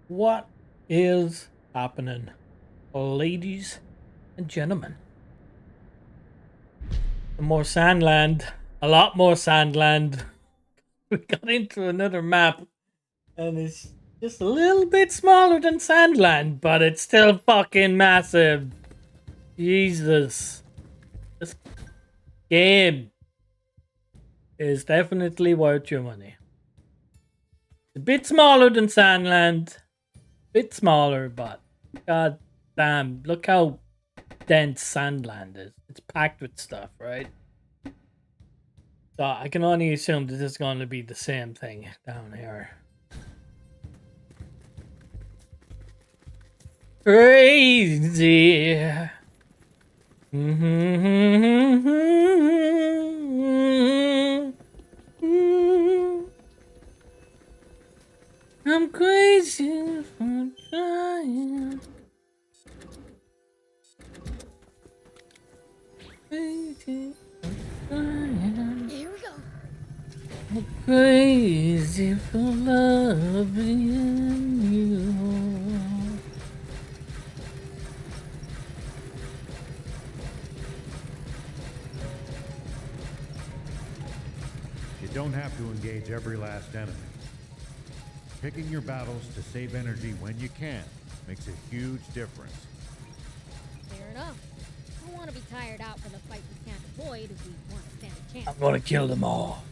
What is happening, ladies and gentlemen? More Sandland, a lot more Sandland. We got into another map, and it's just a little bit smaller than Sandland, but it's still fucking massive. Jesus, this game is definitely worth your money. A bit smaller than Sandland, bit smaller, but god damn, look how dense Sandland is. It's packed with stuff, right? So I can only assume that this is going to be the same thing down here. Crazy. I'm crazy for trying. Crazy for trying. Here we go. I'm crazy for loving you. You don't have to engage every last enemy. Picking your battles to save energy when you can makes a huge difference. Fair enough. I don't want to be tired out for the fight we can't avoid if we want to stand a chance. I'm gonna kill them all.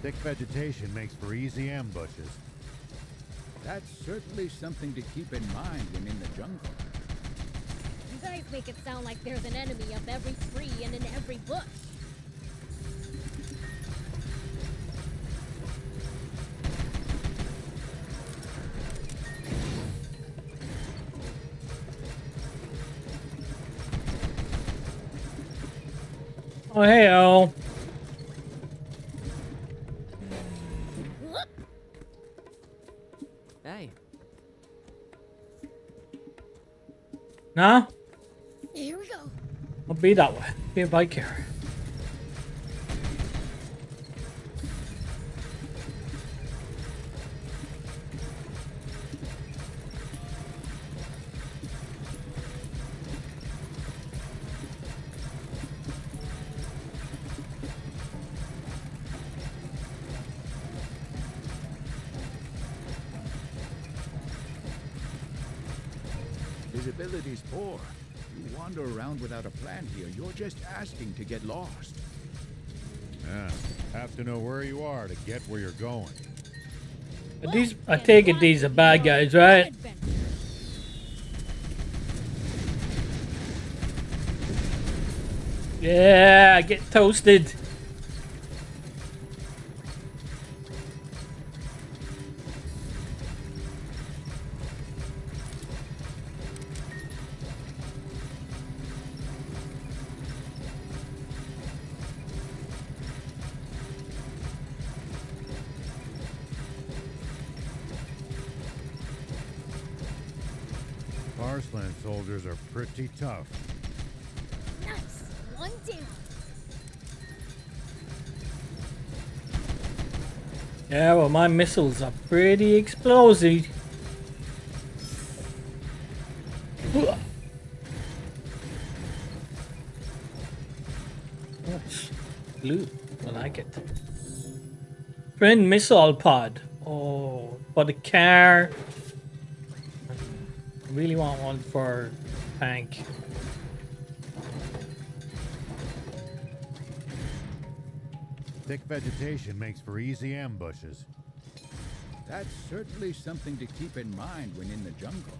Thick vegetation makes for easy ambushes. That's certainly something to keep in mind when in the jungle. You guys make it sound like there's an enemy up every tree and in every bush. Oh, hey, oh. Hey. Nah, Here we go. I'll be that way. Be a bike here. Visibility's poor. You wander around without a plan here. You're just asking to get lost. Yeah, have to know where you are to get where you're going. But these, I take it these are bad guys, right? Yeah, get toasted. Arslan soldiers are pretty tough. Nice. One down. Yeah, well, my missiles are pretty explosive. Nice. Blue. I like it. Friend missile pod. Oh, for the car. I really want one for tank. Thick vegetation makes for easy ambushes. That's certainly something to keep in mind when in the jungle.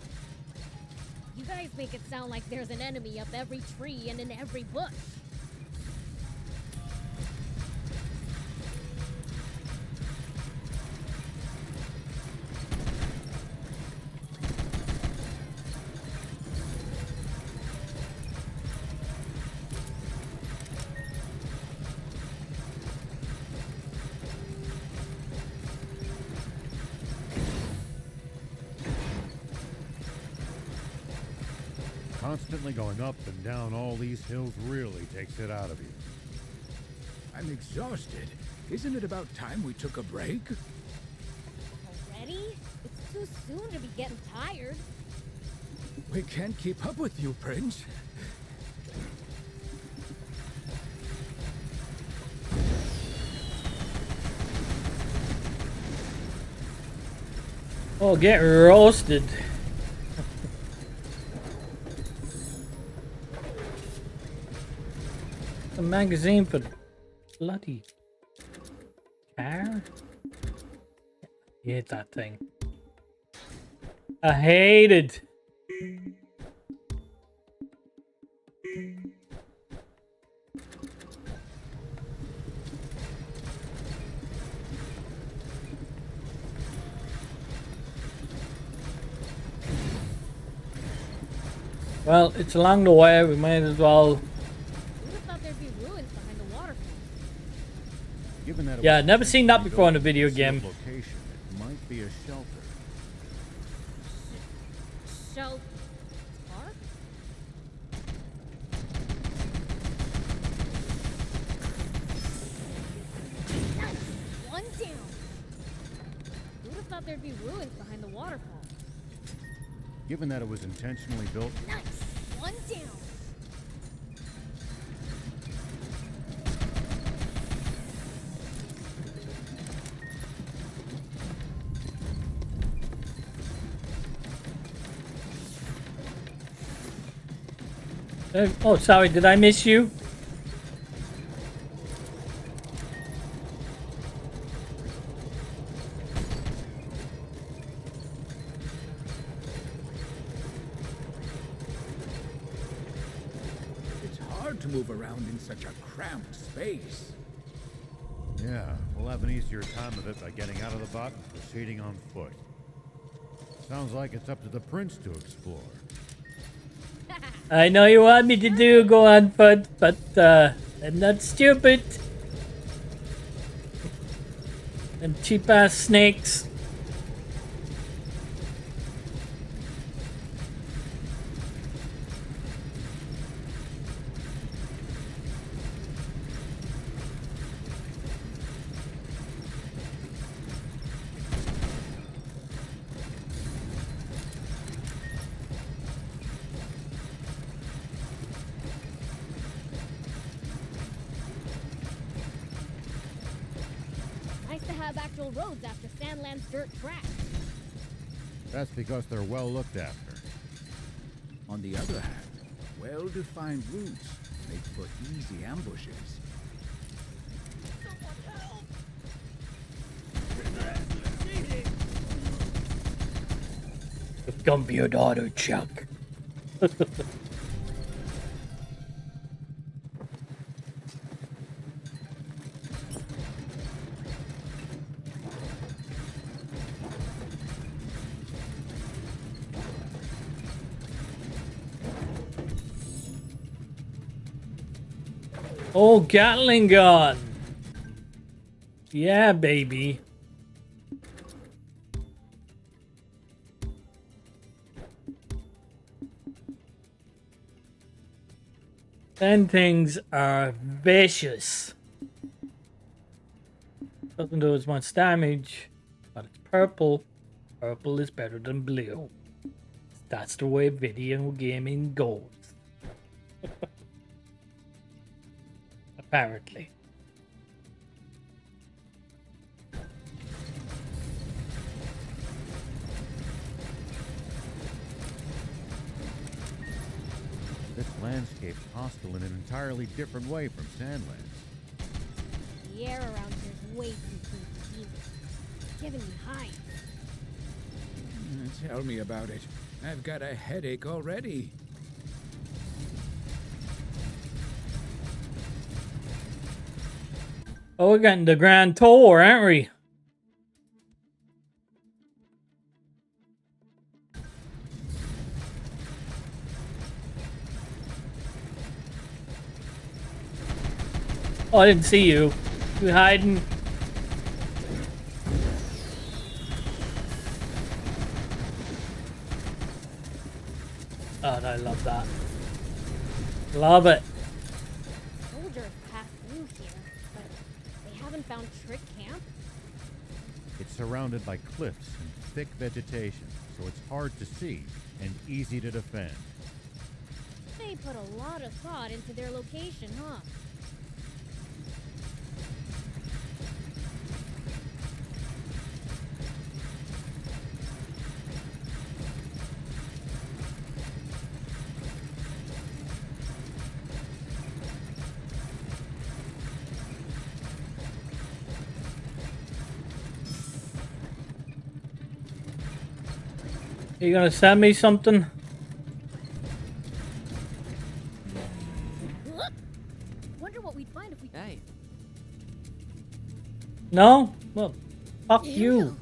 You guys make it sound like there's an enemy up every tree and in every bush. Constantly going up and down all these hills really takes it out of you. I'm exhausted. Isn't it about time we took a break? Already? It's too soon to be getting tired. We can't keep up with you, Prince. Oh, get roasted. A magazine for bloody car? I hate that thing. I hate it. Well, it's along the way. We might as well. Who'd have thought there'd be ruins behind the waterfall? Given that it Yeah, was I'd never seen that intentionally before in a built video in game. sealed location, it might be a shelter. Shell... Park? Nice! One down! Who'd have thought there'd be ruins behind the waterfall? Given that it was intentionally built, Nice! One down! Oh, sorry. Did I miss you? It's hard to move around in such a cramped space. yeah, we'll have an easier time of it by getting out of the boat and proceeding on foot. Sounds like it's up to the prince to explore. I know you want me to go on foot, but I'm not stupid. Them cheap ass snakes. Nice to have actual roads after Sandland's dirt tracks. That's because they're well looked after. On the other hand, well-defined routes make for easy ambushes. Come be your daughter, Chuck. Oh, Gatling gun. Yeah, baby. Them things are vicious. Doesn't do as much damage, but it's purple. Purple is better than blue. That's the way video gaming goes. Apparently. This landscape's hostile in an entirely different way from Sandland. The air around here is way too clean for demons. It's giving me hives. Tell me about it. I've got a headache already. Oh, we're getting the grand tour, aren't we? Oh, I didn't see you. You hiding? God, I love that. Love it. Soldiers passed through here, but they haven't found Trick Camp. It's surrounded by cliffs and thick vegetation, so it's hard to see and easy to defend. They put a lot of thought into their location, huh? You gonna send me something? Look! Wonder what we'd find if we... Hey, No? Well, fuck you.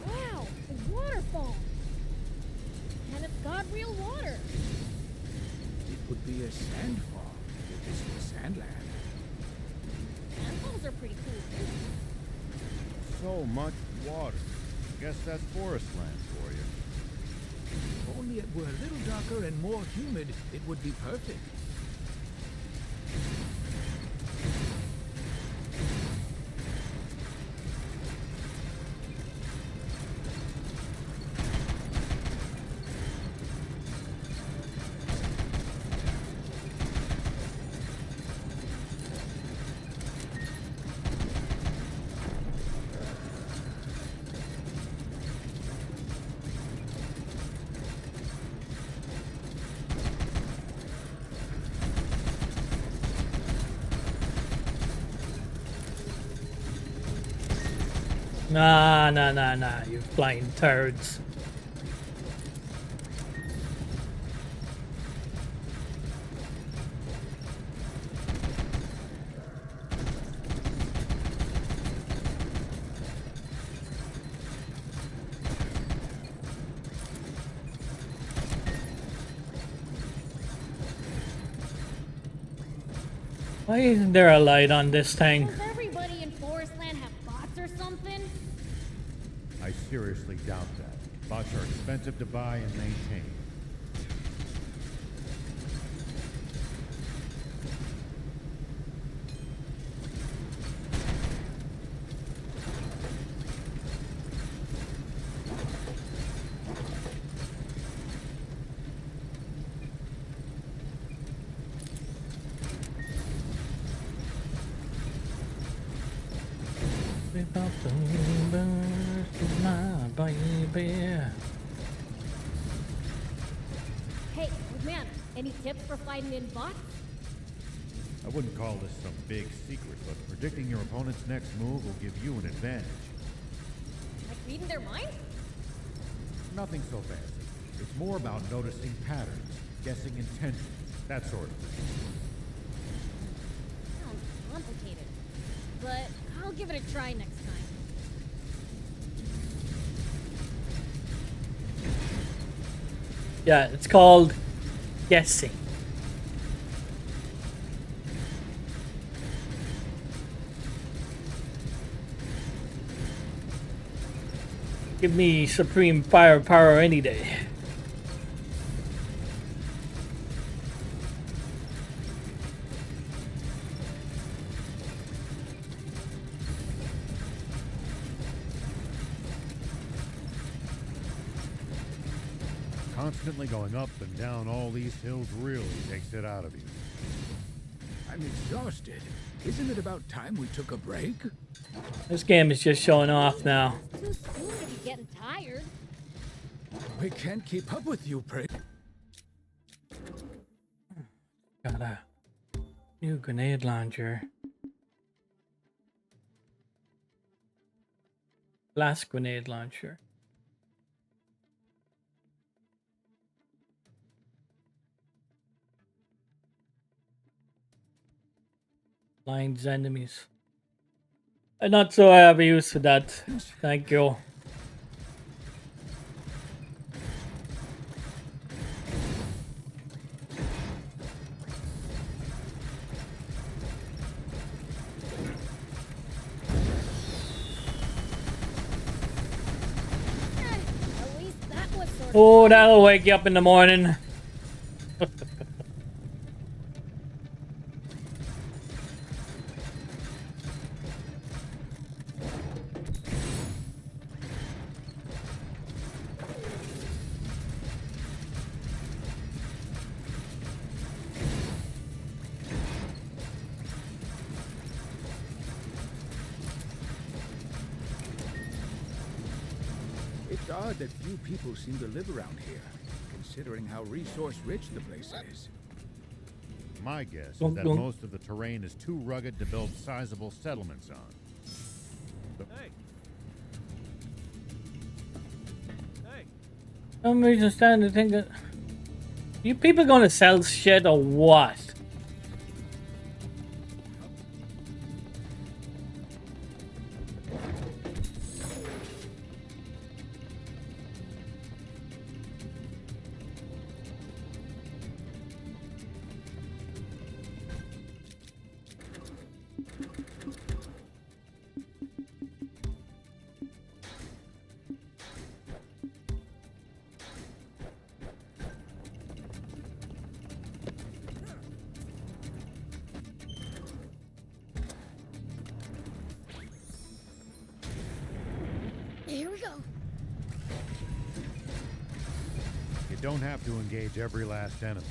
Wow! A waterfall! And it's got real water! It would be a sandfall if this was Sandland. Sandfalls are pretty cool, too. So much water. Guess that's forest land for you. If only it were a little darker and more humid, it would be perfect. Nah, you flying turds. Why isn't there a light on this thing? Does everybody in Forestland have bots or something? I seriously doubt that. Bots are expensive to buy and maintain. Hey, old man, any tips for fighting in bots? I wouldn't call this some big secret, but predicting your opponent's next move will give you an advantage. Like reading their mind? Nothing so fancy. It's more about noticing patterns, guessing intentions, that sort of thing. Sounds complicated. But I'll give it a try next time. Yeah, it's called guessing. Give me supreme firepower any day. Constantly going up and down all these hills really takes it out of you. I'm exhausted. Isn't it about time we took a break? This game is just showing off now. Too soon to be getting tired. We can't keep up with you, prick. Got a new grenade launcher. Last grenade launcher. Blinds enemies. I'm not so heavy use for that. Thank you. Oh, that'll wake you up in the morning. It's odd that few people seem to live around here, considering how resource-rich the place is. My guess is Dunk, that dunk. most of the terrain is too rugged to build sizable settlements on. Some reason starting to think that you people gonna sell shit or what? Here we go. You don't have to engage every last enemy.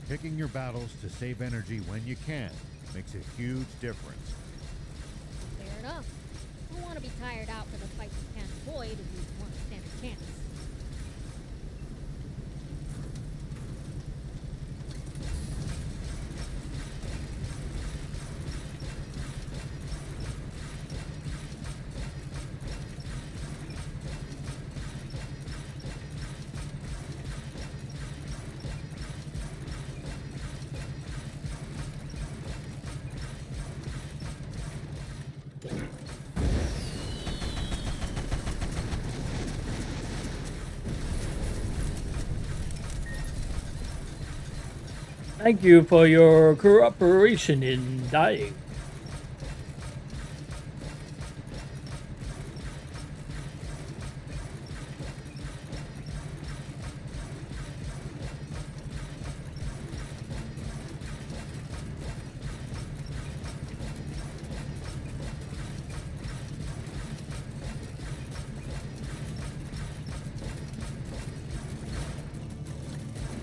Picking your battles to save energy when you can makes a huge difference. Fair enough. Don't want to be tired out for the fight we can't avoid if we want to stand a chance. Thank you for your cooperation in dying.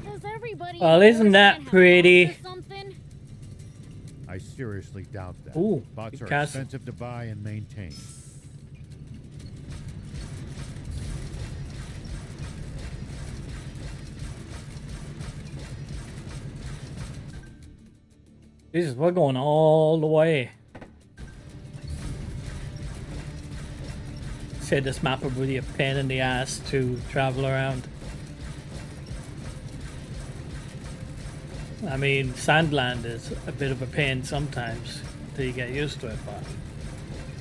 Does everybody Well, isn't that have pretty? bots or something? I seriously doubt that. Ooh, Bots good are castle. expensive to buy and maintain. Jesus, we're going all the way. Say this map would be a pain in the ass to travel around. I mean, Sandland is a bit of a pain sometimes until you get used to it, but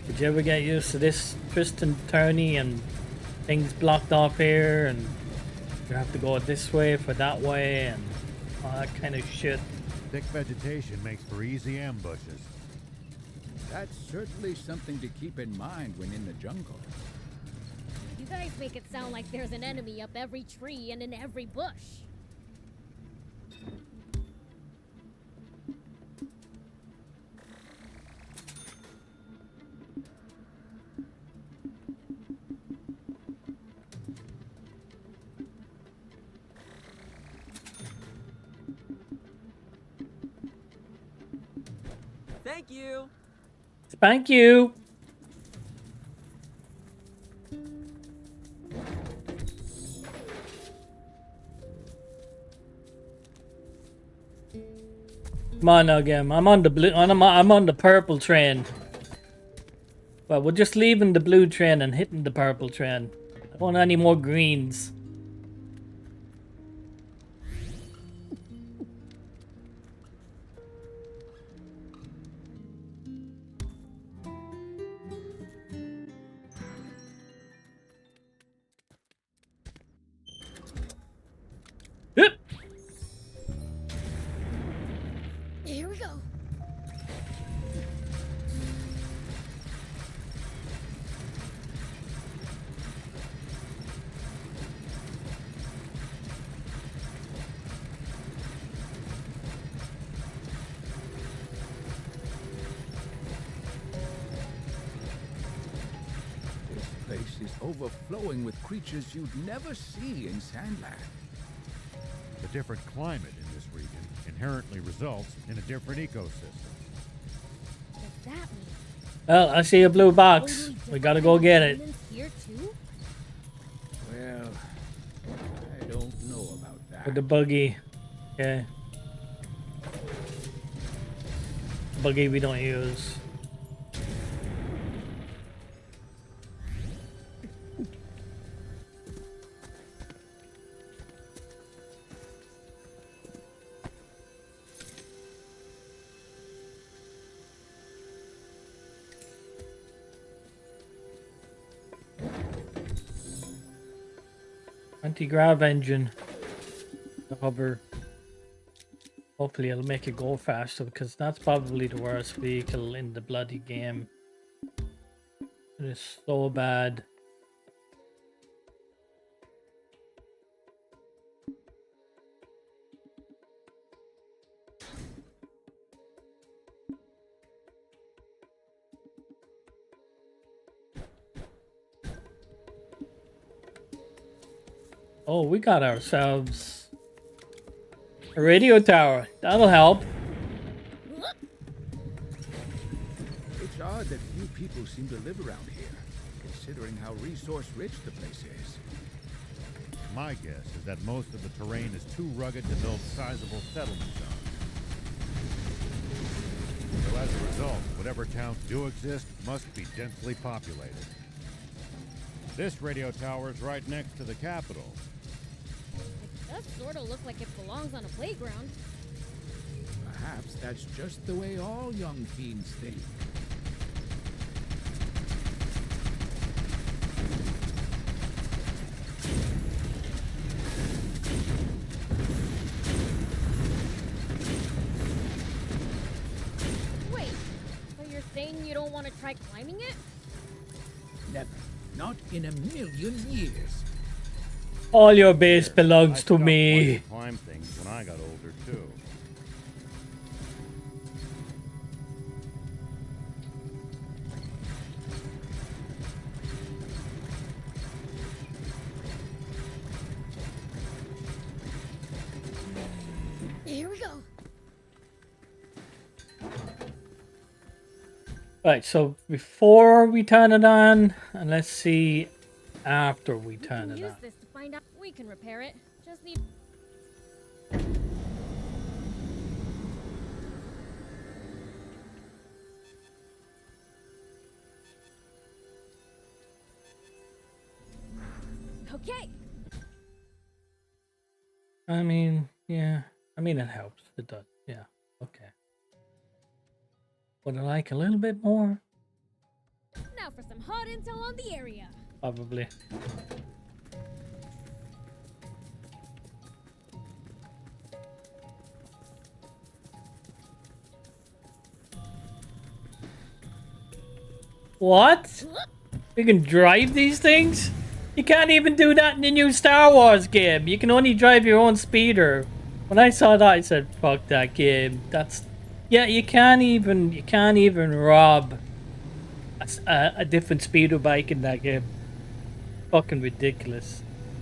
did you ever get used to this twist and turny and things blocked off here and you have to go this way for that way and all that kind of shit? Thick vegetation makes for easy ambushes. That's certainly something to keep in mind when in the jungle. You guys make it sound like there's an enemy up every tree and in every bush. Thank you. Thank you. Come on now, game. I'm on the blue. I'm on the purple train. Well, we're just leaving the blue train and hitting the purple train. I don't want any more greens. Yep. Here we go. overflowing with creatures you'd never see in Sandland. The different climate in this region inherently results in a different ecosystem. Does that mean Well, I see a blue box. totally We different gotta kind go of get it. humans here too? Well, I don't know about that. With the buggy. Okay. Buggy we don't use. Anti-grav engine. The hover. Hopefully it'll make it go faster because that's probably the worst vehicle in the bloody game. It is so bad. Oh, we got ourselves a radio tower. That'll help. It's odd that few people seem to live around here, considering how resource-rich the place is. My guess is that most of the terrain is too rugged to build sizable settlements on. So as a result, whatever towns do exist must be densely populated. This radio tower is right next to the capital. It does sort of look like it belongs on a playground. Perhaps that's just the way all young fiends think. Wait, so you're saying you don't want to try climbing it? Never. Not in a million years. All your base belongs I to stopped wanting me. to climb things when I got older too. Here we go. Right, so before we turn it on, and let's see after we We turn can it use on. this to find out. We can repair it. Just need. Okay. I mean, yeah. I mean, it helps. It does. Yeah. Okay. Would I like a little bit more? Now for some hot intel on the area. Probably. What? You can drive these things? You can't even do that in the new Star Wars game. You can only drive your own speeder. When I saw that, I said, "Fuck that game." That's yeah. You can't even rob a different speeder bike in that game. Fucking ridiculous.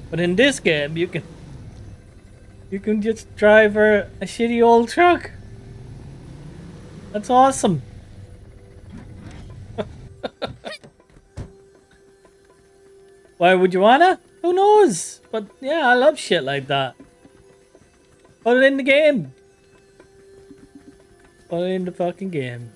But in this game, you can just drive a shitty old truck. That's awesome. Why would you wanna? Who knows? But yeah, I love shit like that. Put it in the game. Put it in the fucking game.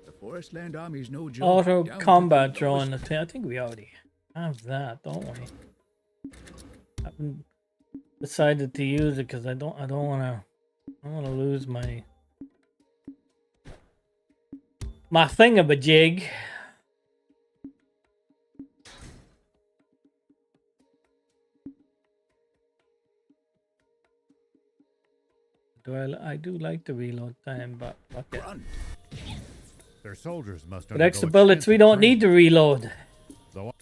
The Forest Land Army's no joke. Auto Down to combat the drone. lowest- I think we already have that, don't we? I haven't decided to use it because I don't wanna lose my thingamajig. I do like the reload time, but fuck it. Grunt. Their soldiers must With extra undergo bullets, we extensive don't training, need to reload. Though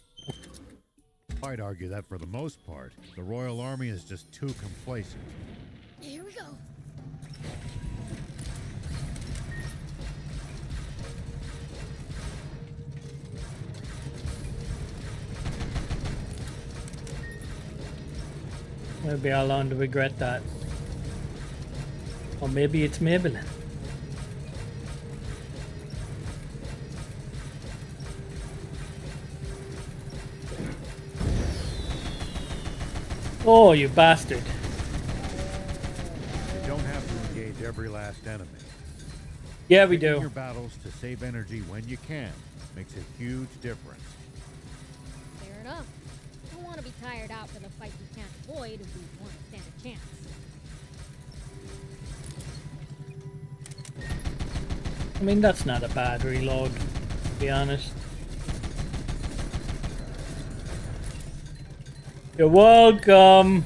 I'd argue that for the most part, the Royal Army is just too complacent. Here we go. Maybe I'll learn to regret that. Or maybe it's Maybelline. Oh, you bastard. You don't have to engage every last enemy. Yeah, we Picking do. your battles to save energy when you can makes a huge difference. Fair enough. Don't want to be tired out for the fight we can't avoid if we want to stand a chance. I mean, that's not a bad reload, to be honest. You're welcome.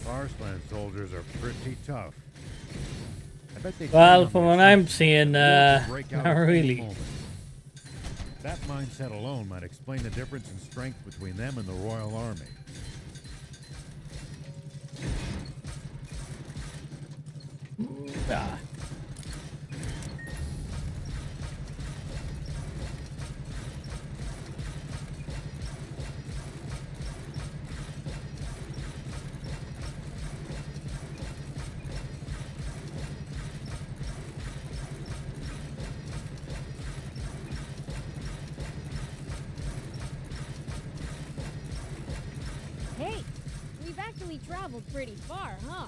SANDLAND soldiers are pretty tough. I bet they Well, from what I'm seeing, not not really. That mindset alone might explain the difference in strength between them and the Royal Army. Ah. Hey, we've actually traveled pretty far, huh?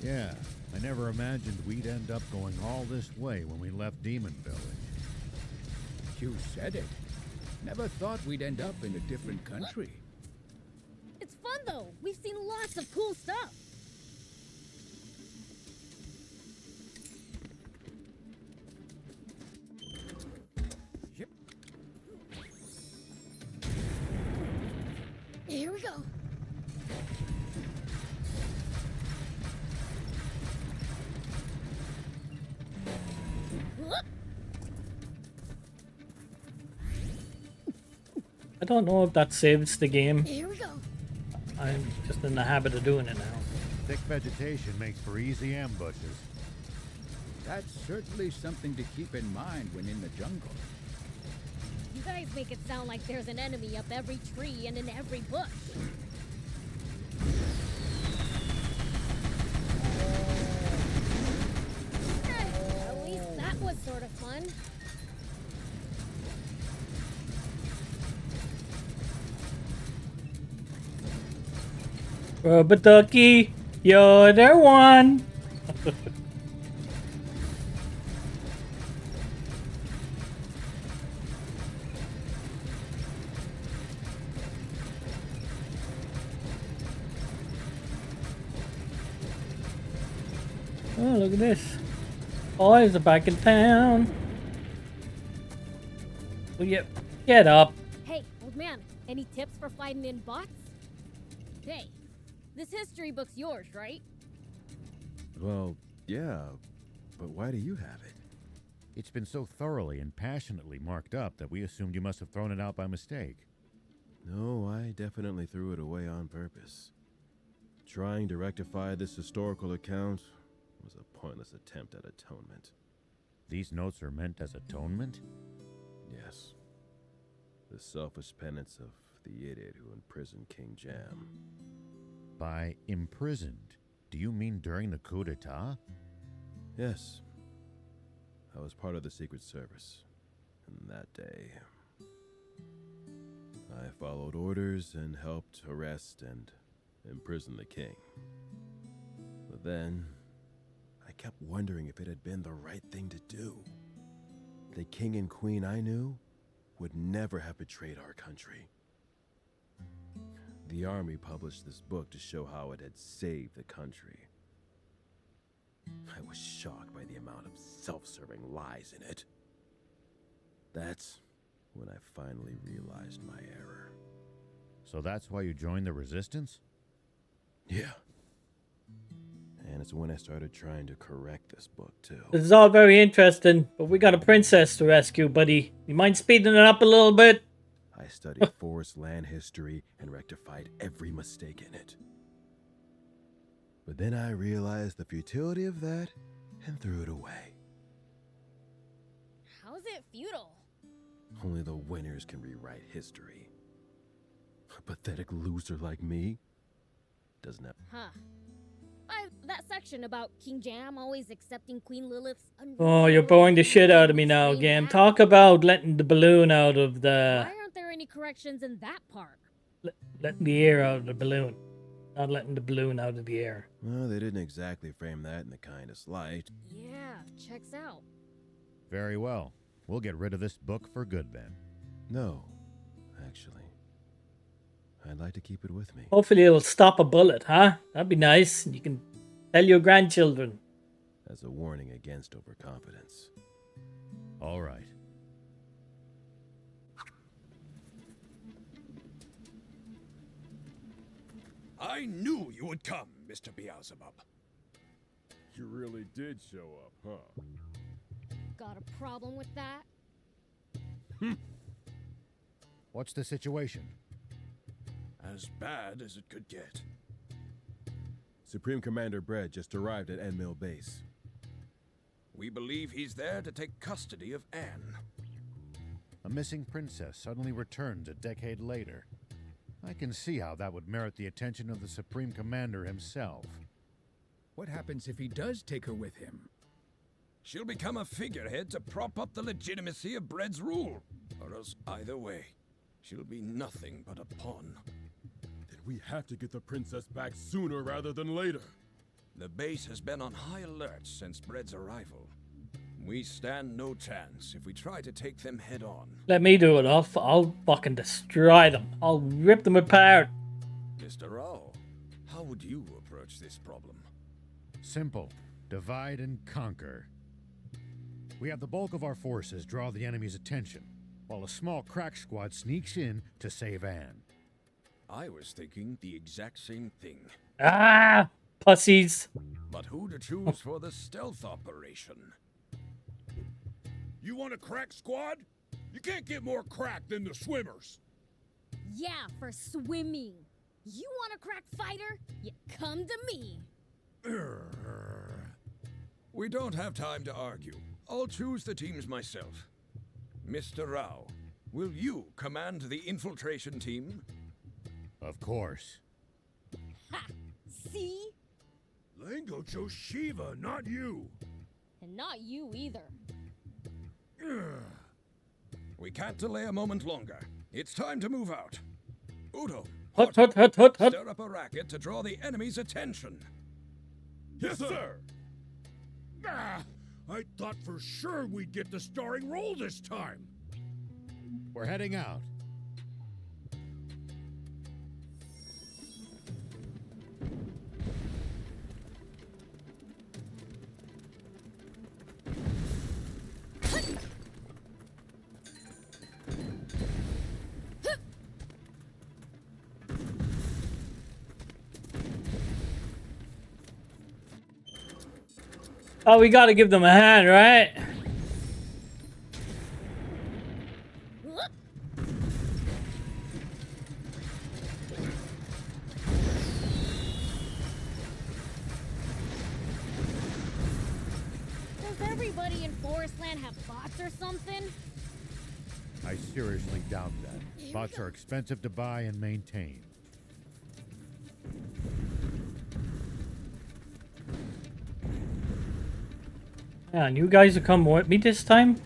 Yeah, I never imagined we'd end up going all this way when we left Demon Village. You said it. Never thought we'd end up in a different country. It's fun though. We've seen lots of cool stuff. Yep. Here we go. Whoop. I don't know if that saves the game. Here we go. I'm just in the habit of doing it now. Thick vegetation makes for easy ambushes. That's certainly something to keep in mind when in the jungle. You guys make it sound like there's an enemy up every tree and in every bush. At least that was sort of fun. Rubber ducky, you're the one. Oh, look at this. Boys are back in town. Will you get up? Hey, old man, any tips for fighting in bots? Hey, this history book's yours, right? Well, yeah, but why do you have it? It's been so thoroughly and passionately marked up that we assumed you must have thrown it out by mistake. No, I definitely threw it away on purpose. Trying to rectify this historical account was a pointless attempt at atonement. These notes are meant as atonement? Yes. The selfish penance of the idiot who imprisoned King Jam. By imprisoned, do you mean during the coup d'etat? Yes. I was part of the Secret Service. And that day, I followed orders and helped arrest and imprison the king. But then, I kept wondering if it had been the right thing to do. The king and queen I knew would never have betrayed our country. The army published this book to show how it had saved the country. I was shocked by the amount of self-serving lies in it. That's when I finally realized my error. So that's why you joined the resistance? Yeah. And it's when I started trying to correct this book, too. This is all very interesting, but we got a princess to rescue, buddy. You mind speeding it up a little bit? I studied forest land history and rectified every mistake in it. But then I realized the futility of that and threw it away. How's it futile? Only the winners can rewrite history. A pathetic loser like me doesn't have... Huh. That section about King Jam always accepting Queen Lilith's... Oh, you're boring the shit out of me now, game. Talk about letting the balloon out of the... Why aren't there any corrections in that part? Letting the air out of the balloon. Not letting the balloon out of the air. Well, they didn't exactly frame that in the kindest light. Yeah, checks out. Very well. We'll get rid of this book for good then. No, actually. I'd like to keep it with me. Hopefully it'll stop a bullet, huh? That'd be nice. You can tell your grandchildren. As a warning against overconfidence. All right. I knew you would come, Mr. Beelzebub. You really did show up, huh? Got a problem with that? What's the situation? As bad as it could get. Supreme Commander Brett just arrived at Enmill Base. We believe he's there to take custody of Anne. A missing princess suddenly returns a decade later. I can see how that would merit the attention of the Supreme Commander himself. What happens if he does take her with him? She'll become a figurehead to prop up the legitimacy of Bread's rule. Or else, either way, she'll be nothing but a pawn. Then we have to get the princess back sooner rather than later. The base has been on high alert since Bread's arrival. We stand no chance if we try to take them head on. Let me do it. I'll fucking destroy them. I'll rip them apart. Mr. Rao, how would you approach this problem? Simple. Divide and conquer. We have the bulk of our forces draw the enemy's attention, while a small crack squad sneaks in to save Anne. I was thinking the exact same thing. Ah, pussies. But who to choose for the stealth operation? You want a crack squad? You can't get more crack than the swimmers. Yeah, for swimming. You want a crack fighter? You come to me. We don't have time to argue. I'll choose the teams myself. Mr. Rao, will you command the infiltration team? Of course. Ha! See? Lango chose Shiva, not you. And not you either. We can't delay a moment longer. It's time to move out. Udo, Hut. stir up a racket to draw the enemy's attention. Yes, sir. I thought for sure we'd get the starring role this time. We're heading out. Oh, we gotta give them a hand, right? Does everybody in Forestland have bots or something? I seriously doubt that. Bots are expensive to buy and maintain. Yeah, and you guys will come with me this time?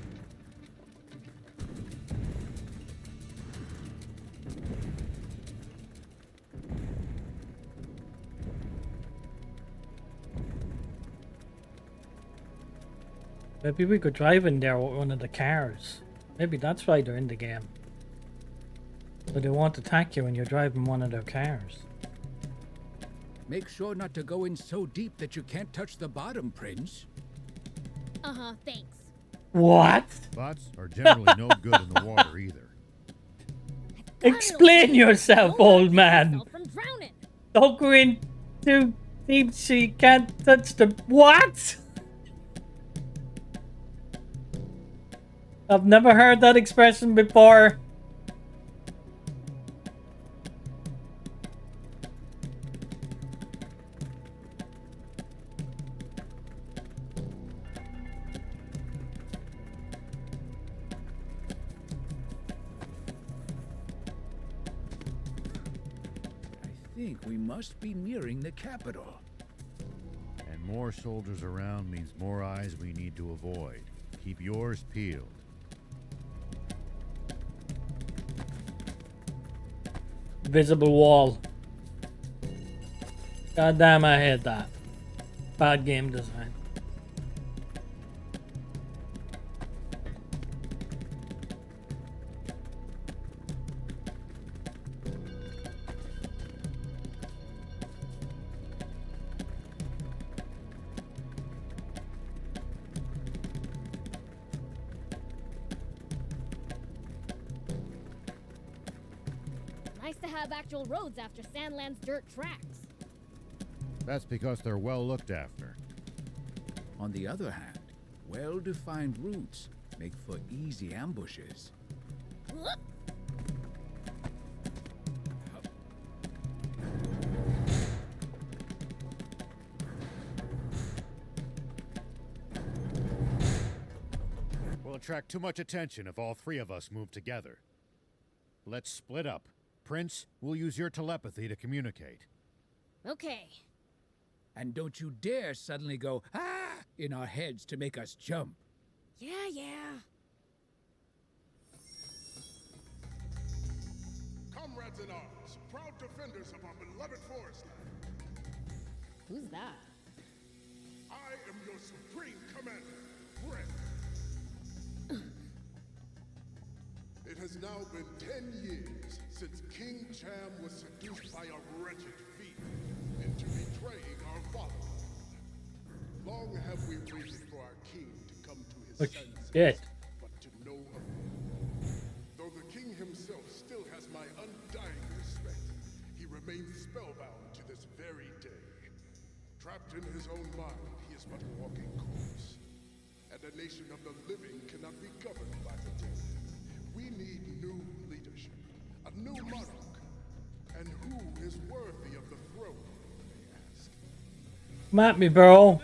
Maybe we could drive in there with one of the cars. Maybe that's why they're in the game. So they won't attack you when you're driving one of their cars. Make sure not to go in so deep that you can't touch the bottom, Prince. Uh-huh, thanks. What? Bots are generally no good in the water either. Explain yourself, old man. Yourself from drowning. Don't go in too deep so you can't touch the... What? I've never heard that expression before. think we must be nearing the capital. And more soldiers around means more eyes we need to avoid. Keep yours peeled. Visible wall. God damn, I hate that. Bad game design. Nice to have actual roads after Sandland's dirt tracks. That's because they're well looked after. On the other hand, well-defined routes make for easy ambushes. We'll attract too much attention if all three of us move together. Let's split up. Prince, we'll use your telepathy to communicate. Okay. And don't you dare suddenly go, ah, in our heads to make us jump. Yeah. Comrades in arms, proud defenders of our beloved forest land. Who's that? I am your supreme commander, Brent. It has now been 10 years since King Cham was seduced by a wretched fiend into betraying our fatherland. Long have we waited for our king to come to his senses, Shit. but to no avail. Though the king himself still has my undying respect, he remains spellbound to this very day. Trapped in his own mind, he is but a walking corpse. And a nation of the living cannot be governed by the dead. We need new leadership, a new monarch. And who is worthy of the throne, they ask. Come at me, bro.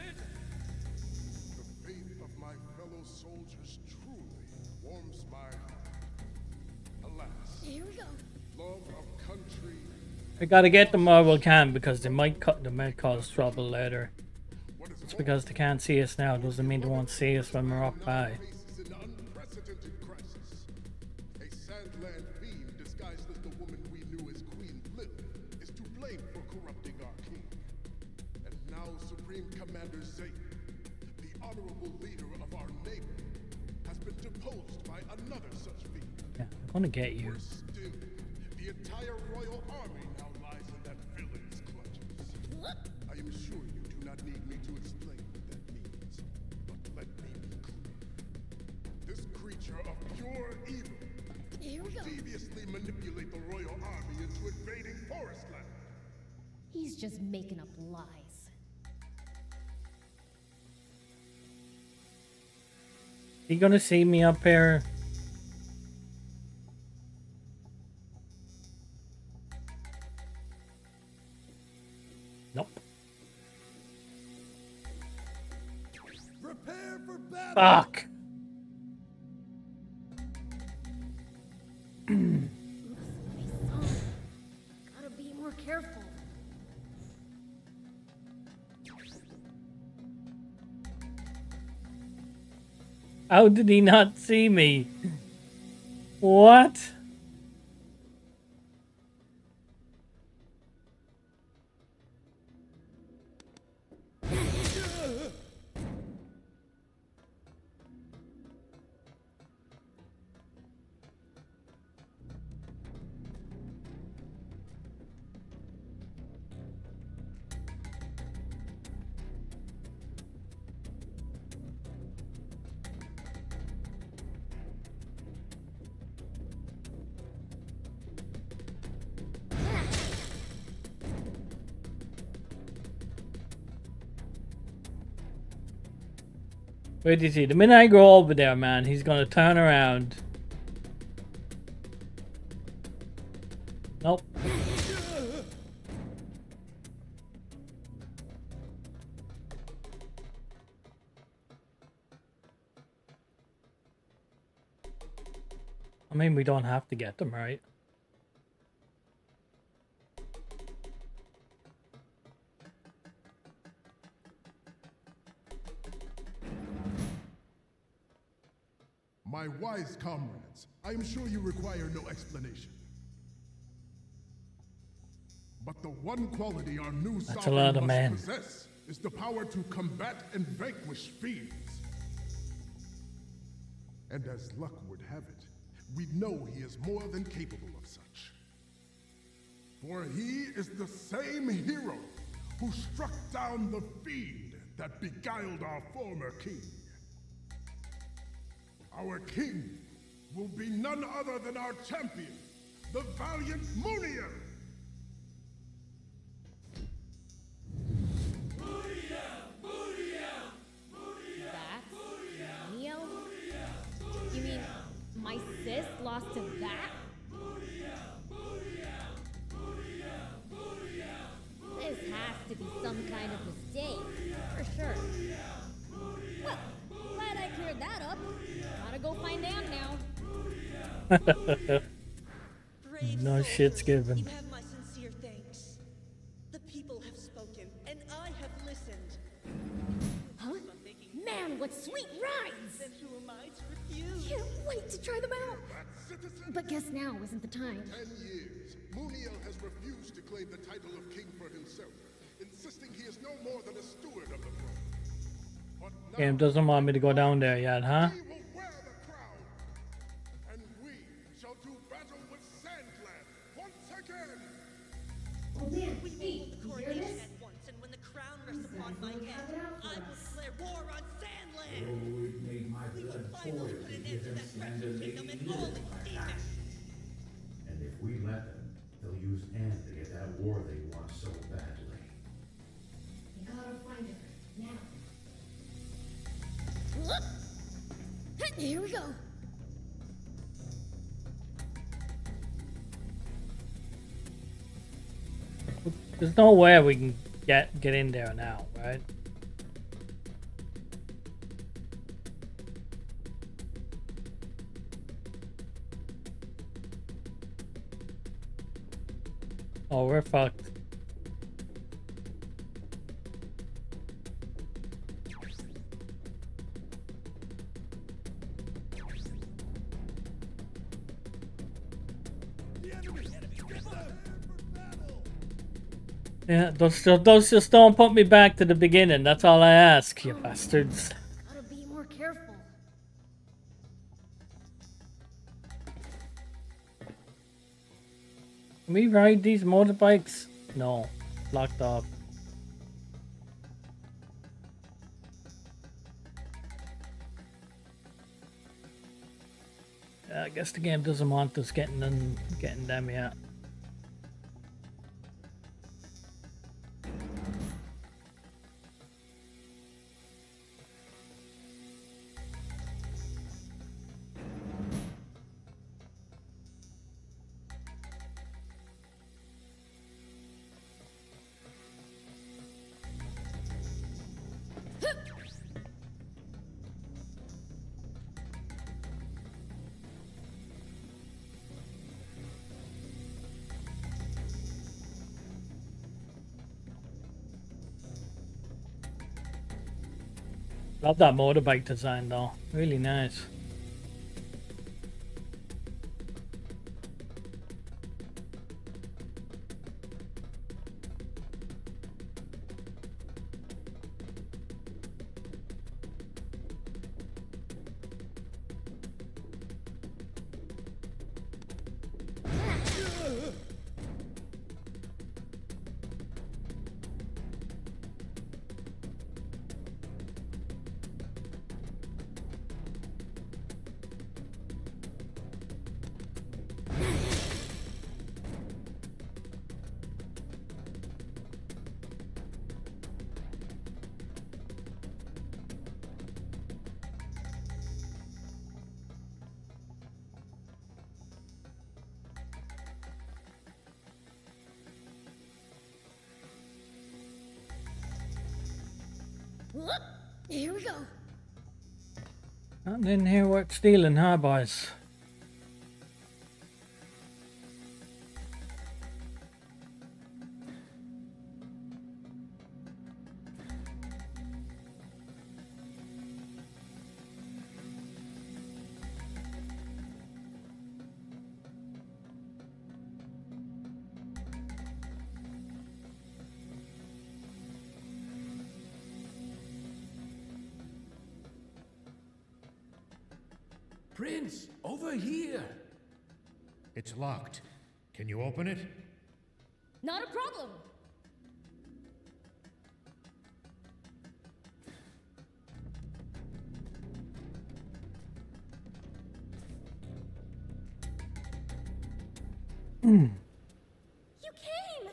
The faith of my fellow soldiers truly warms my heart. Alas, Here we go. love of country. I gotta get them while we can because they might cause trouble later. What is Just because they can't see us now doesn't mean they won't see us when we're up high. faces an unprecedented crisis. A Sandland fiend disguised as the woman we knew as Queen Lily is to blame for corrupting our king. And now Supreme Commander Zayt, the honorable leader of our neighbor, has been deposed by another such fiend. Yeah, I'm gonna get you. Worse still, the entire royal army now lies in that villain's clutches. I am sure you do not need me to explain what that means, but let me be clear. This creature of pure evil Here we will go. deviously manipulate the royal army into invading Forestland. He's just making up lies. You gonna see me up here? Nope. Prepare for battle! Fuck. Oops, I saw him. Gotta be more careful. How did he not see me? What? Wait till you see. The minute I go over there, man, he's gonna turn around. Nope. I mean, we don't have to get them, right? My wise comrades, I am sure you require no explanation. But the one quality our new That's a sovereign lot of must men. possess is the power to combat and vanquish fiends. And as luck would have it, we know he is more than capable of such. For he is the same hero who struck down the fiend that beguiled our former king. Our king will be none other than our champion, the valiant Munir! That's Neo? You mean my sis lost to that? This has to be some kind of mistake, for sure. Well, glad I cleared that up. Gotta go find Anne now. Brave No soldiers, shit's given. You have my sincere thanks. The people have spoken, and I have listened. Huh? Man, what sweet rhymes! Then who am I to refuse? Can't wait to try them out. Citizen, But guess now isn't the time. 10 years, Muniel has refused to claim the title of king for himself, insisting he is no more than a steward of the throne. But now, Game doesn't want me to go down there yet, huh? he will wear the crown, and we shall do battle with Sandland once again. Oh man, We will hold the coronation at once, and when the crown rests upon my head, I will declare war on Sandland! it made my We will blood finally boil put to an give end to them that stand wretched a kingdom and lady all in its my demons! back. And if we let them, they'll use Anne to get that war they want so badly. You gotta find her now. Here we go. There's no way we can get in there now, right? Oh, we're fucked. Yeah, those just don't put me back to the beginning. That's all I ask, you bastards. Gotta be more careful. Can we ride these motorbikes? No, locked off. Yeah, I guess the game doesn't want us getting them yet. Love that motorbike design though. Really nice. Whoop. Here we go. Nothing in here worth stealing, huh, boys? Prince, over here. It's locked. Can you open it? Not a problem. You came!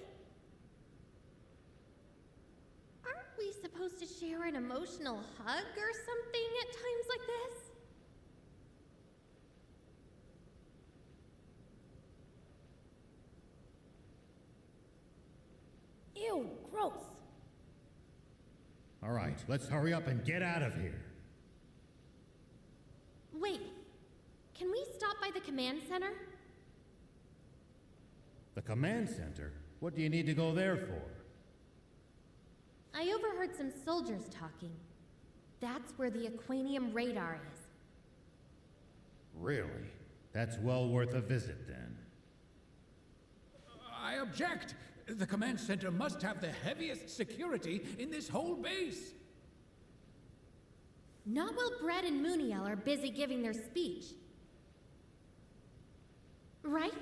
Aren't we supposed to share an emotional hug or something at times like this? Ew, gross. All right, let's hurry up and get out of here. Wait, can we stop by the command center? The command center? What do you need to go there for? I overheard some soldiers talking. That's where the Aquanium radar is. Really? That's well worth a visit then. I object. The command center must have the heaviest security in this whole base. Not while Brett and Muniel are busy giving their speech. Right?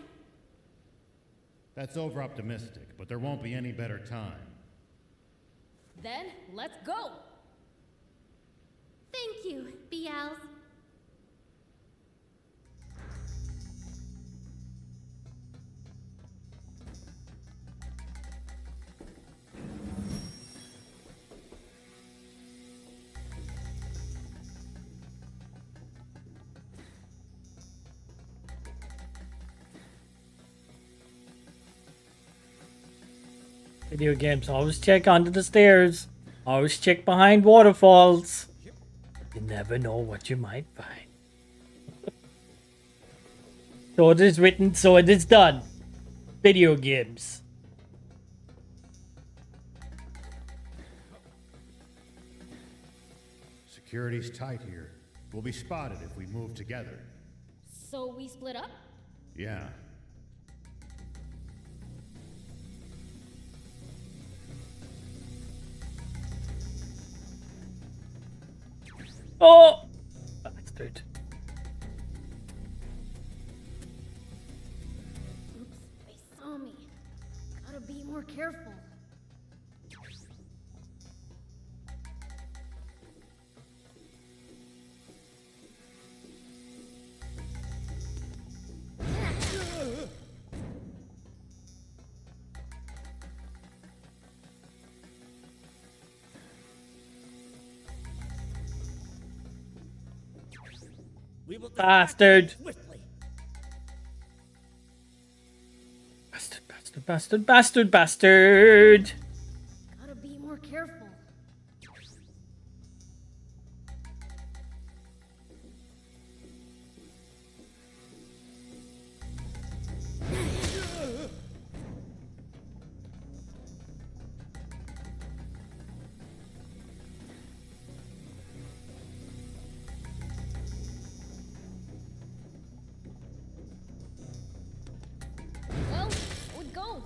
That's over-optimistic, but there won't be any better time. Then, let's go. Thank you, BLs. Video games, always check under the stairs. Always check behind waterfalls. You never know what you might find. So it is written, so it is done. Video games. Security's tight here. We'll be spotted if we move together. So we split up? Yeah. Oh! Bastard. Oops, they saw me. Gotta be more careful. We will Bastard. swiftly. Bastard, bastard, bastard, bastard, bastard. Gotta be more careful. Well, so it goes.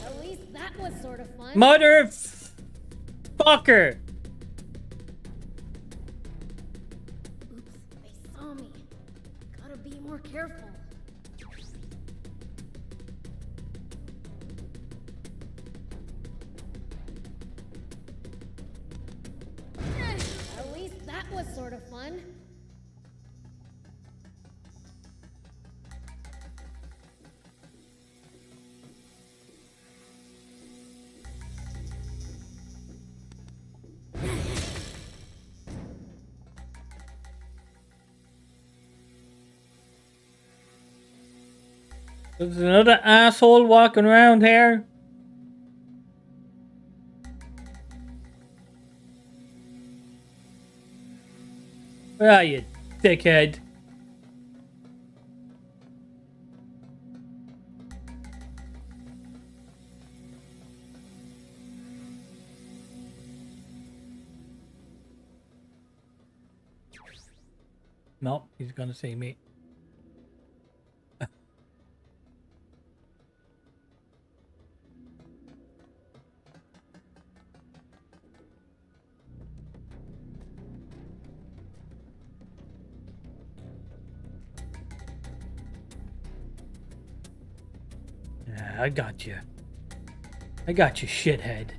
At least that was sort of fun. Mother fucker. Oops, they saw me. Gotta be more careful. At least that was sort of fun. There's another asshole walking around here. Where are you, dickhead? Nope, he's gonna see me. Yeah, I got you. I got you, shithead.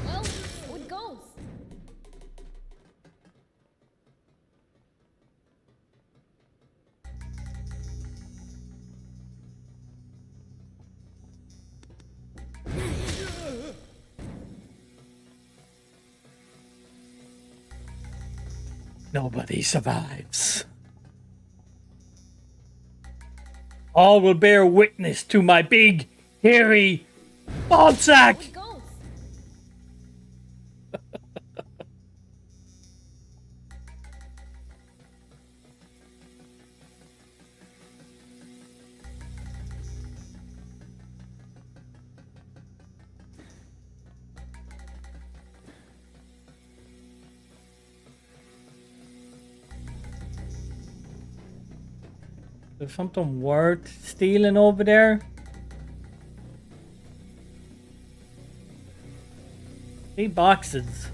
Well, so it goes. Nobody survives. All will bear witness to my big, hairy ballsack. So it goes. There's something worth stealing over there. Hey, boxes.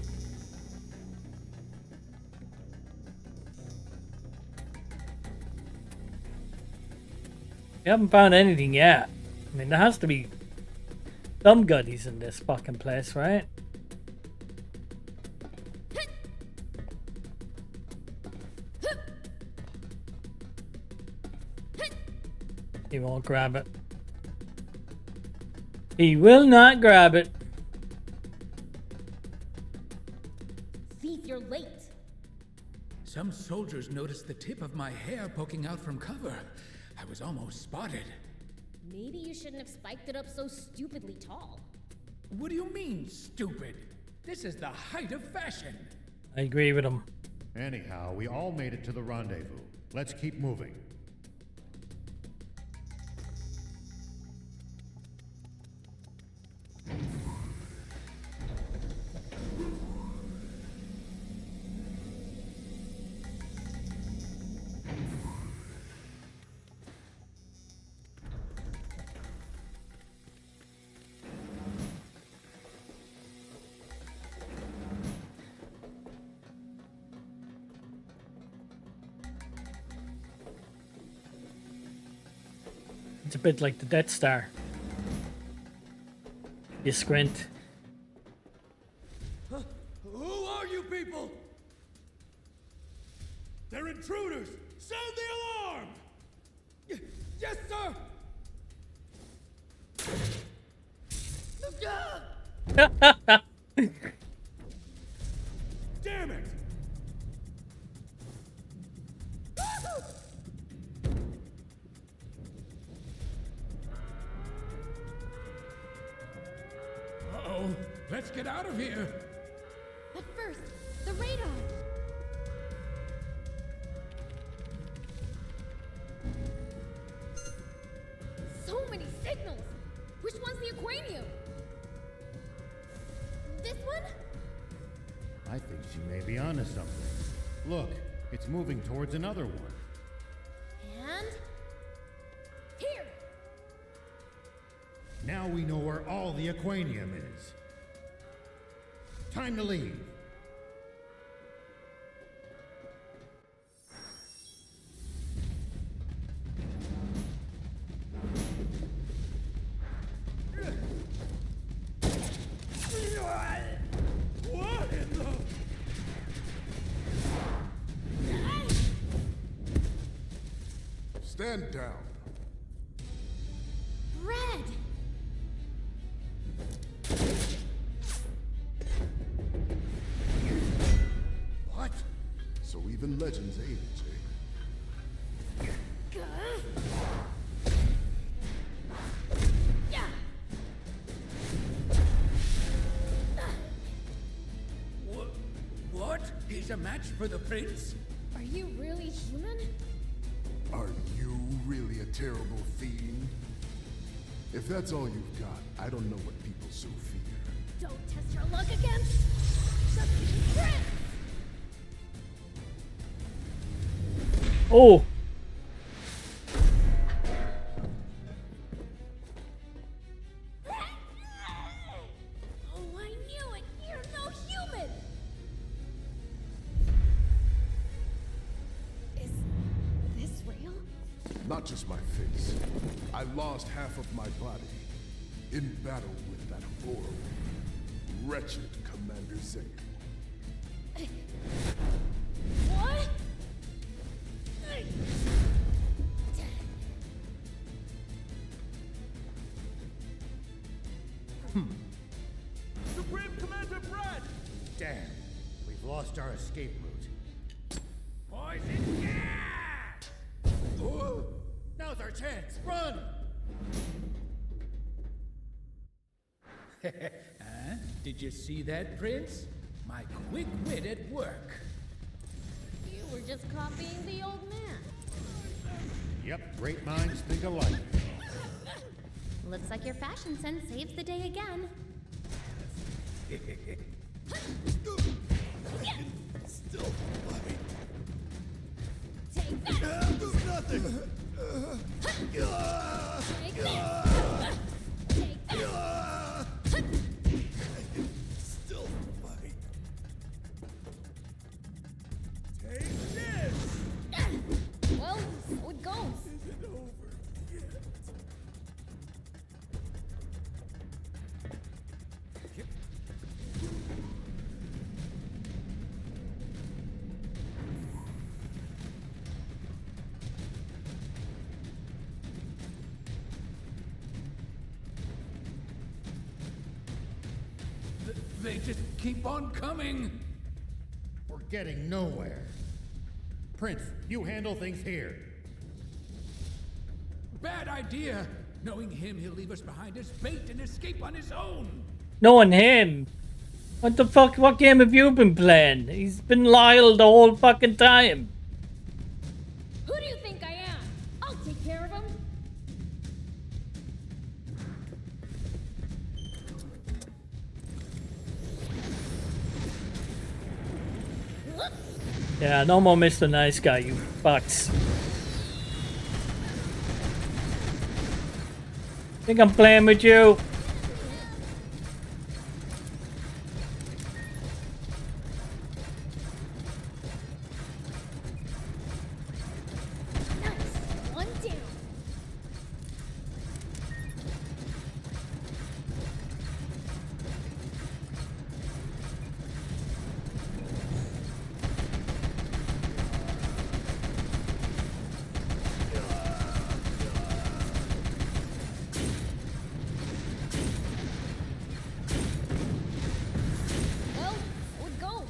We haven't found anything yet. I mean, there has to be some goodies in this fucking place, right? He won't grab it. He will not grab it. Thief, you're late. Some soldiers noticed the tip of my hair poking out from cover. I was almost spotted. Maybe you shouldn't have spiked it up so stupidly tall. What do you mean, stupid? This is the height of fashion. I agree with him. Anyhow, we all made it to the rendezvous. Let's keep moving. It's a bit like the Death Star. You squint. Who are you people? They're intruders! Sound the alarm! Yes, sir! Damn it! Uh-oh. Let's get out of here. But first, the radar. So many signals. Which one's the aquarium? This one? I think she may be onto something. Look, it's moving towards another one. And Here! Now we know where all the aquanium is. Time to leave. What in the... Stand down. Red. legends age, eh? What? He's a match for the prince? Are you really human? Are you really a terrible fiend? If that's all you've got, I don't know what people so fear. Don't test your luck against the prince! Oh. Oh, I knew it! You're no human! Is this real? Not just my face. I lost half of my body in battle with that horrible, wretched Commander Zane. What? Supreme Commander Brad! Damn, we've lost our escape route. Poison gas! Oh, now's our chance. Run! Huh? Did you see that, Prince? My quick wit at work. You were just copying the old man. Yep, great minds think alike. Looks like your fashion sense saves the day again. Still fight. Take that! There's nothing! Take this! Take that! Still fight. Take this! Well, so it goes. Isn't over yet. They just keep on coming. We're getting nowhere. Prince, you handle things here. Bad idea. Knowing him, he'll leave us behind as bait and escape on his own. Knowing him. What the fuck? What game have you been playing? He's been loyal the whole fucking time. Who do you think I am? I'll take care of him. Yeah, no more Mr. Nice Guy, you fucks. Think I'm playing with you? Nice. One down. Well, so it goes.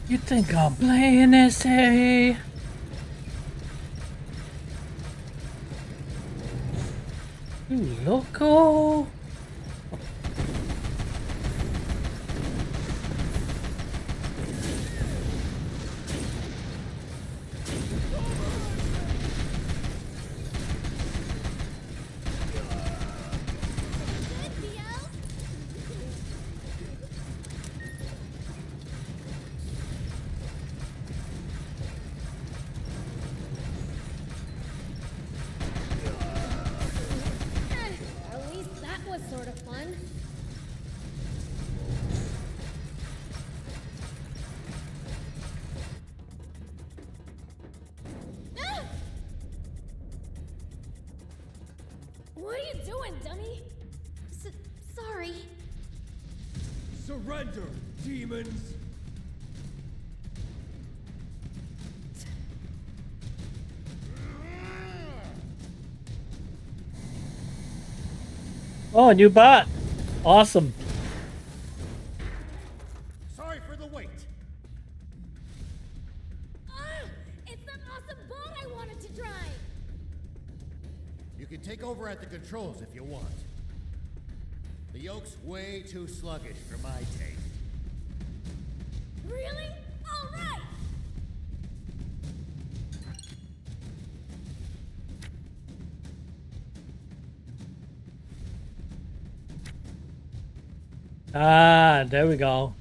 You think I'm playing this, eh? You loco? At least that was sort of fun. Ah! What are you doing, dummy? Sorry. Surrender, demons! Oh, a new bot. Awesome. Sorry for the overdrive! You can take over at the controls if you want. The yoke's way too sluggish for my taste. Really? All right! Ah, there we go.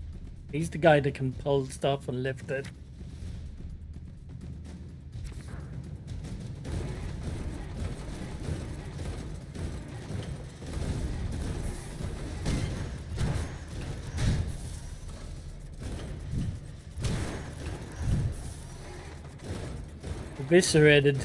He's the guy that can pull stuff and lift it. Eviscerated.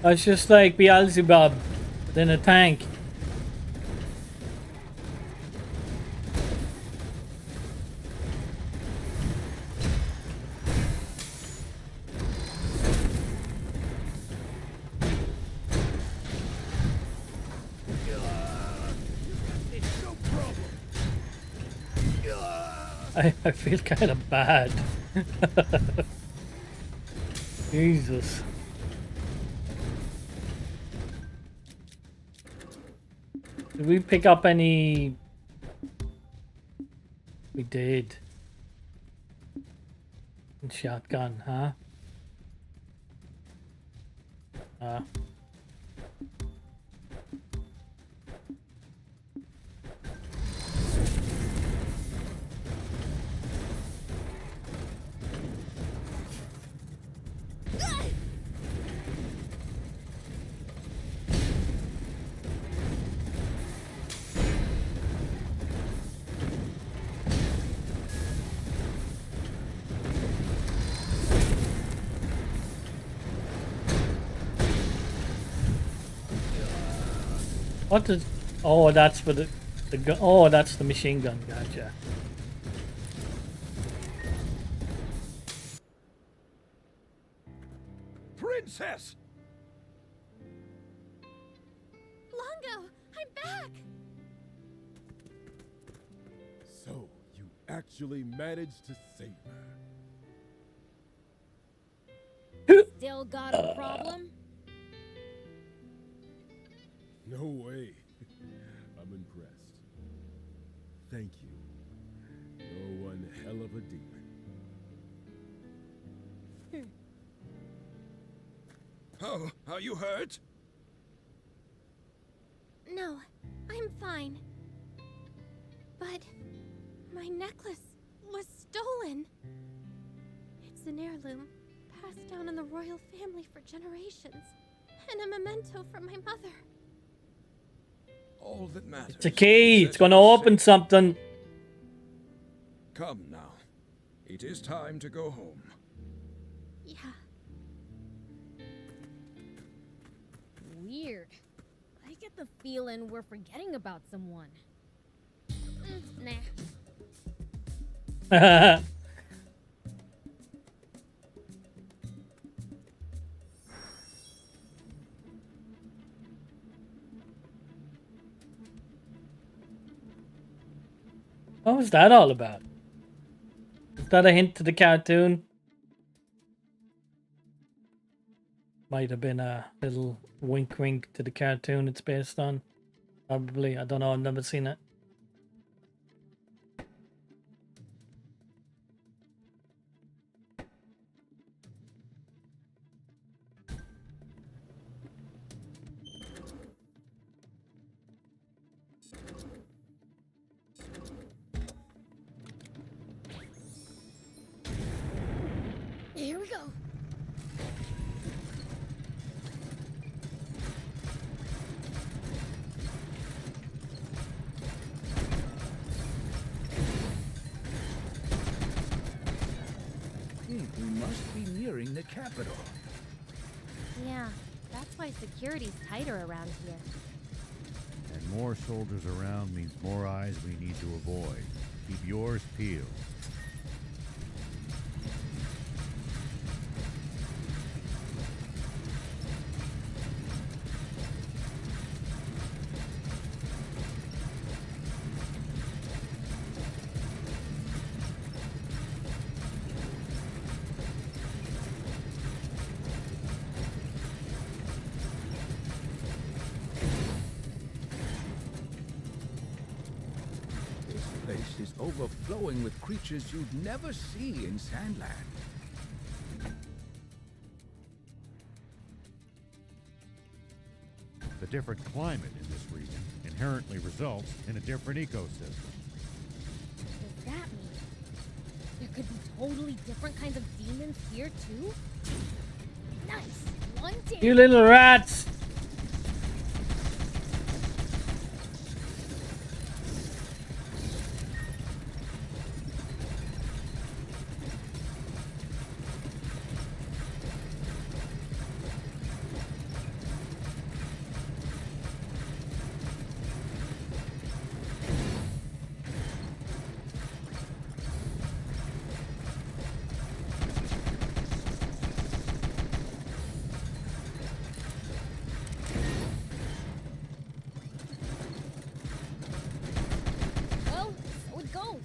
That's just like Beelzebub in a tank. I feel kind of bad. Jesus. Did we pick up any? We did. Shotgun, huh? What is? Oh, that's for the gun. Oh, that's the machine gun. Gotcha. Princess! Longo, I'm back! So, you actually managed to save her. Still got a problem? No way. I'm impressed. Thank you. You're one hell of a demon. Oh, are you hurt? No, I'm fine. But my necklace was stolen. It's an heirloom, passed down in the royal family for generations, and a memento from my mother. All that matters. It's a key. It's gonna open something. Come now. It is time to go home. Yeah. Weird. I get the feeling we're forgetting about someone. Nah. What was that all about? Is that a hint to the cartoon? Might have been a little wink wink to the cartoon it's based on. Probably. I don't know. I've never seen it. Here we go. think we must be nearing the capital. Yeah, that's why security's tighter around here. And more soldiers around means more eyes we need to avoid. Keep yours peeled. is overflowing with creatures you'd never see in Sandland. The different climate in this region inherently results in a different ecosystem. Does that mean there could be totally different kinds of demons here too? Nice! One down! You little rats! Well, so it goes.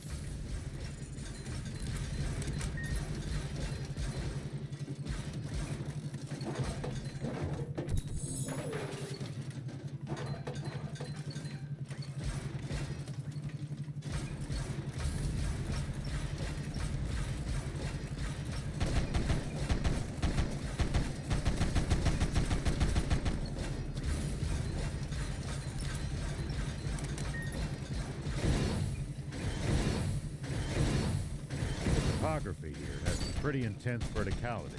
The topography here has some pretty intense verticality.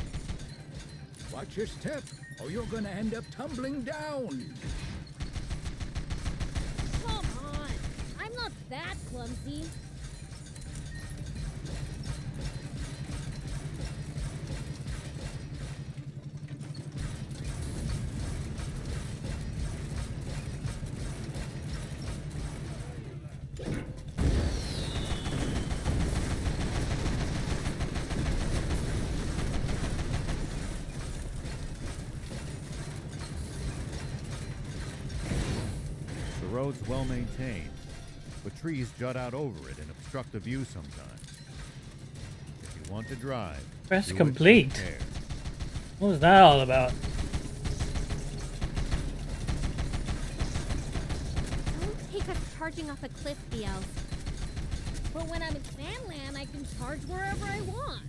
Watch your step, or you're gonna end up tumbling down. Come on! I'm not that clumsy. The road's well maintained, but trees jut out over it and obstruct the view sometimes. If you want to drive, Press do it with complete. care. What was that all about? Don't take us charging off a cliff, BL. But when I'm in Sandland, I can charge wherever I want.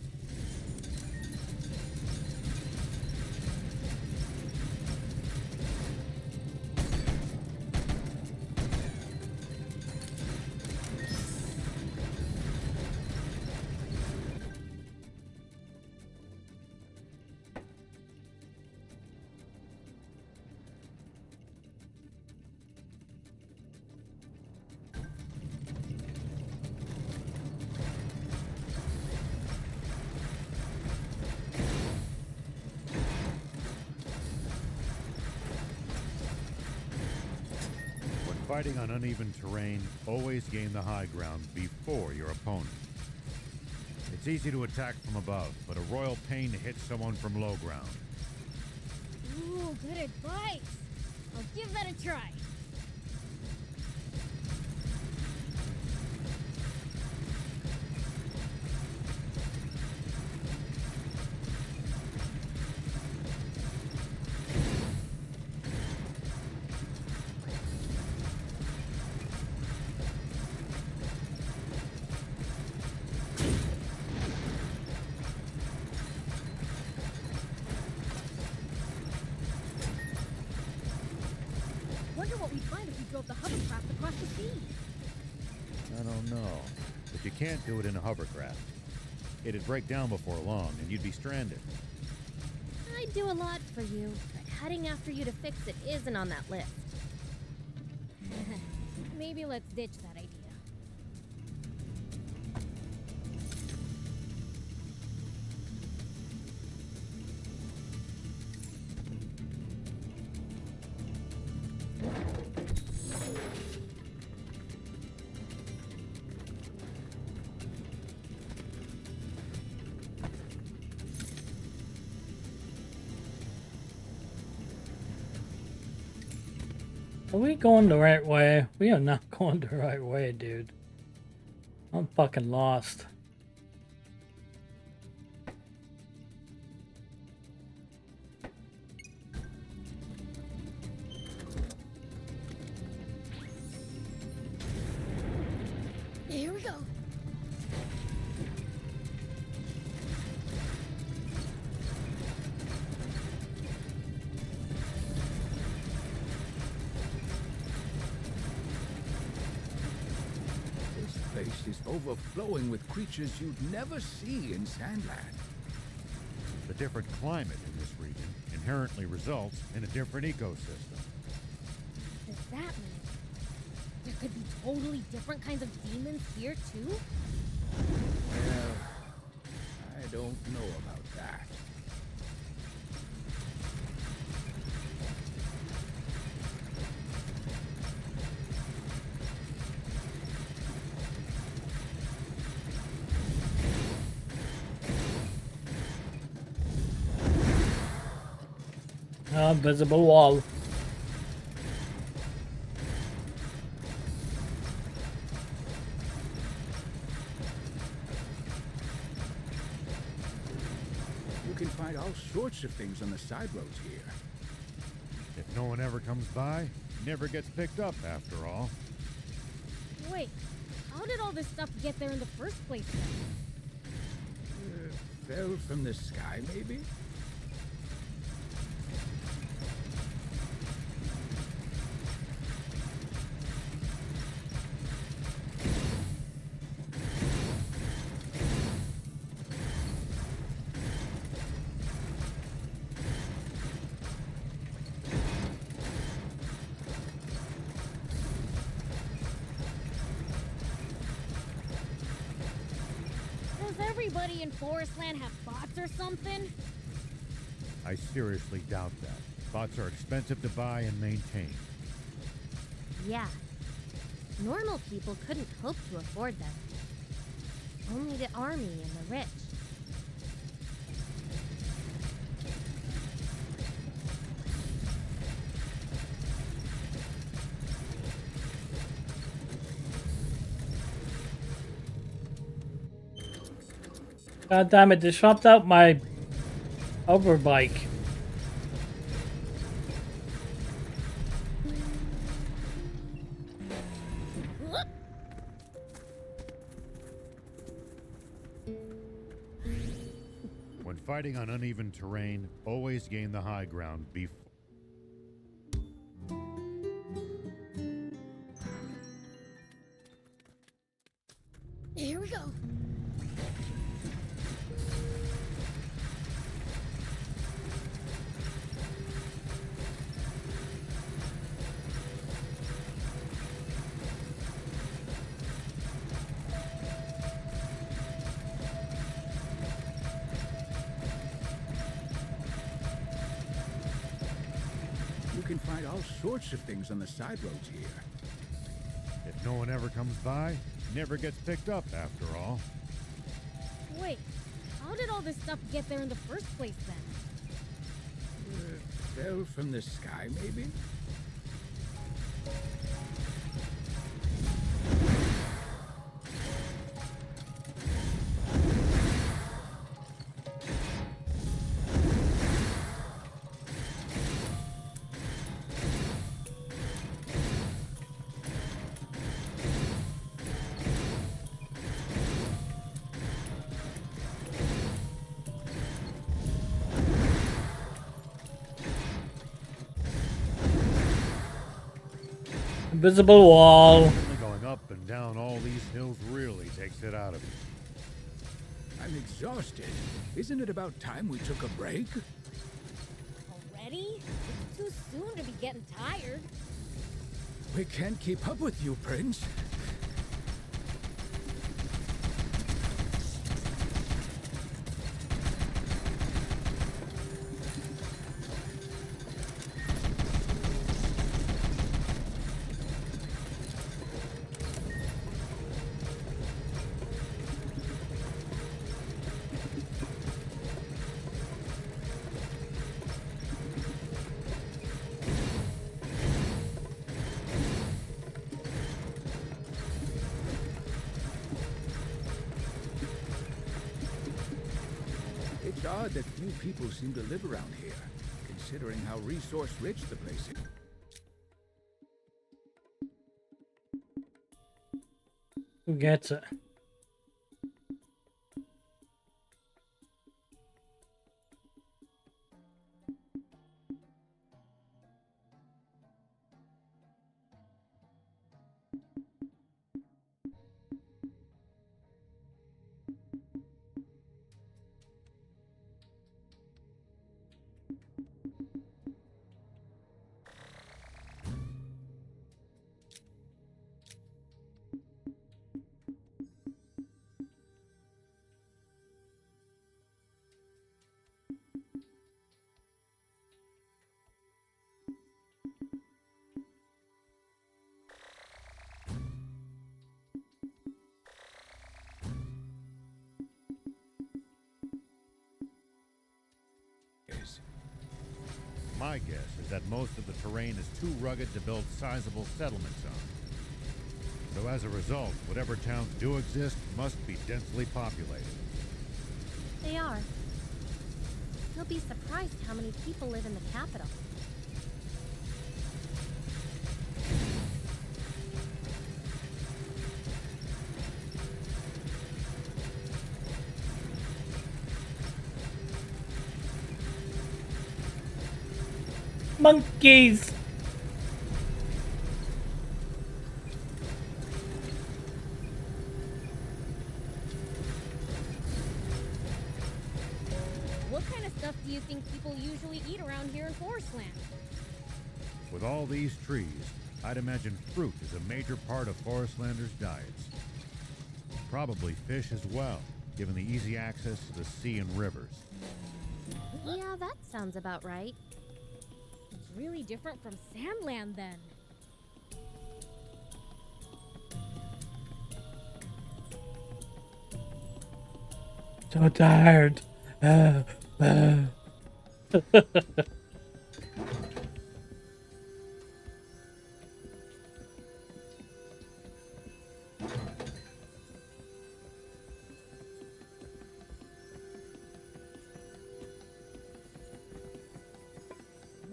When fighting on uneven terrain, always gain the high ground before your opponent. It's easy to attack from above, but a royal pain to hit someone from low ground. Ooh, good advice. I'll give that a try. Wonder what we'd find if we drove the hovercraft across the sea. I don't know, but you can't do it in a hovercraft. It'd break down before long, and you'd be stranded. I'd do a lot for you, but heading after you to fix it isn't on that list. Maybe let's ditch that idea. Are we going the right way? We are not going the right way, dude. I'm fucking lost. Here we go. overflowing with creatures you'd never see in Sandland. The different climate in this region inherently results in a different ecosystem. What does that mean? There could be totally different kinds of demons here, too? Well, I don't know about that. Invisible wall. You can find all sorts of things on the side roads here. If no one ever comes by, it never gets picked up after all. Wait, how did all this stuff get there in the first place then? Fell from the sky, maybe? Does everybody in Forestland have bots or something? I seriously doubt that. Bots are expensive to buy and maintain. Yeah. Normal people couldn't hope to afford them. Only the army and the rich. God damn it, they swapped out my overbike. When fighting on uneven terrain, always gain the high ground before. Here we go. You can find all sorts of things on the side roads here. If no one ever comes by, it never gets picked up after all. Wait, how did all this stuff get there in the first place then? Fell from the sky, maybe? Invisible wall. Only going up and down all these hills really takes it out of you. I'm exhausted. Isn't it about time we took a break? Already? It's too soon to be getting tired. We can't keep up with you, Prince. It's odd that few people seem to live around here, considering how resource-rich the place is. Who gets it? My guess is that most of the terrain is too rugged to build sizable settlements on. So as a result, whatever towns do exist must be densely populated. They are. You'll be surprised how many people live in the capital. Monkeys! What kind of stuff do you think people usually eat around here in Forestland? With all these trees, I'd imagine fruit is a major part of Forestlanders' diets. Probably fish as well, given the easy access to the sea and rivers. Yeah, that sounds about right. It's really different from Sandland then. So tired.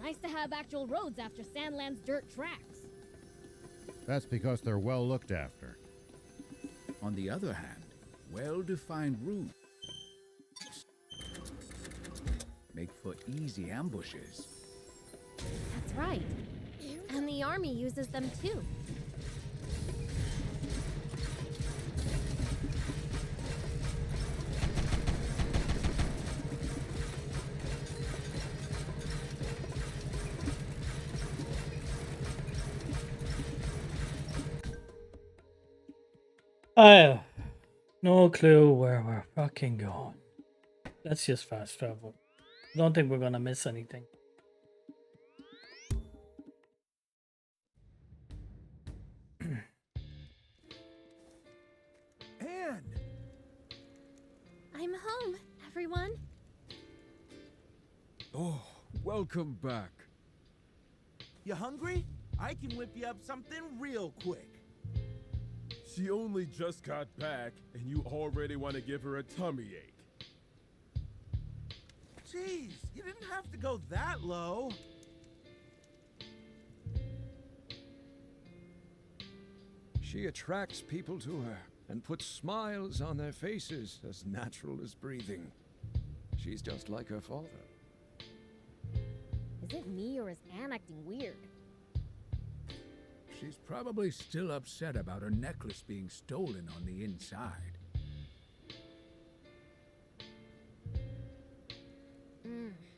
Nice to have actual roads after Sandland's dirt tracks. That's because they're well looked after. On the other hand, well-defined routes make for easy ambushes. That's right. And the army uses them too. I have no clue where we're fucking going. Let's just fast travel. Don't think we're gonna miss anything. Anne! I'm home, everyone. Oh, welcome back. You hungry? I can whip you up something real quick. She only just got back, and you already want to give her a tummy ache. Jeez, you didn't have to go that low. She attracts people to her and puts smiles on their faces as natural as breathing. She's just like her father. Is it me or is Anne acting weird? She's probably still upset about her necklace being stolen on the inside.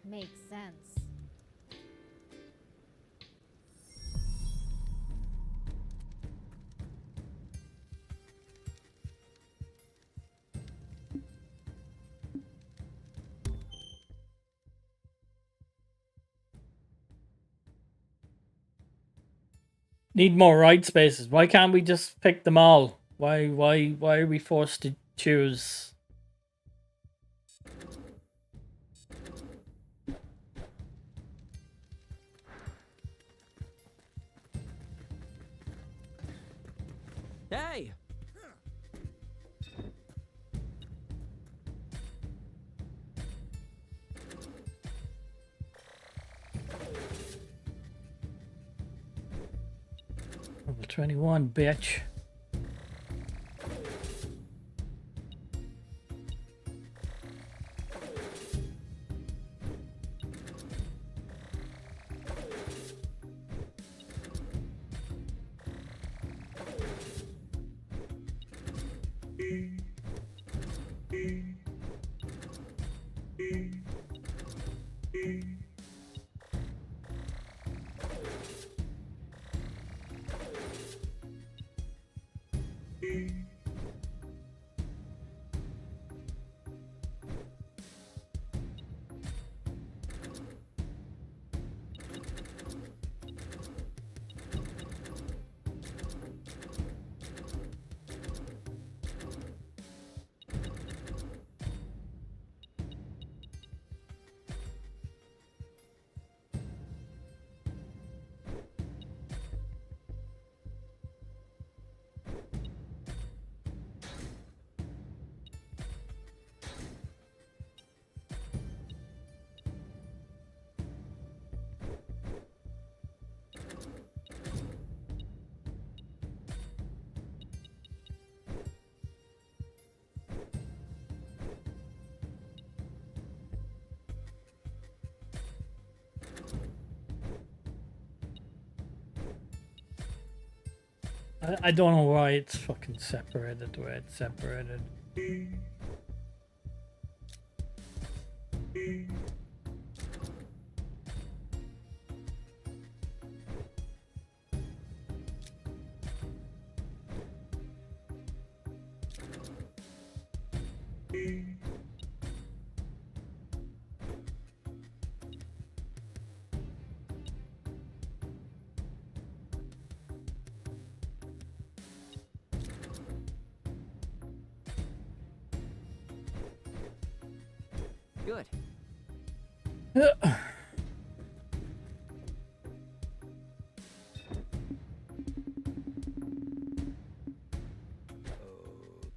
Makes sense. Need more ride spaces. Why can't we just pick them all? Why are we forced to choose? Hey! Level 21, bitch. I don't know why it's fucking separated the way it's separated. Good.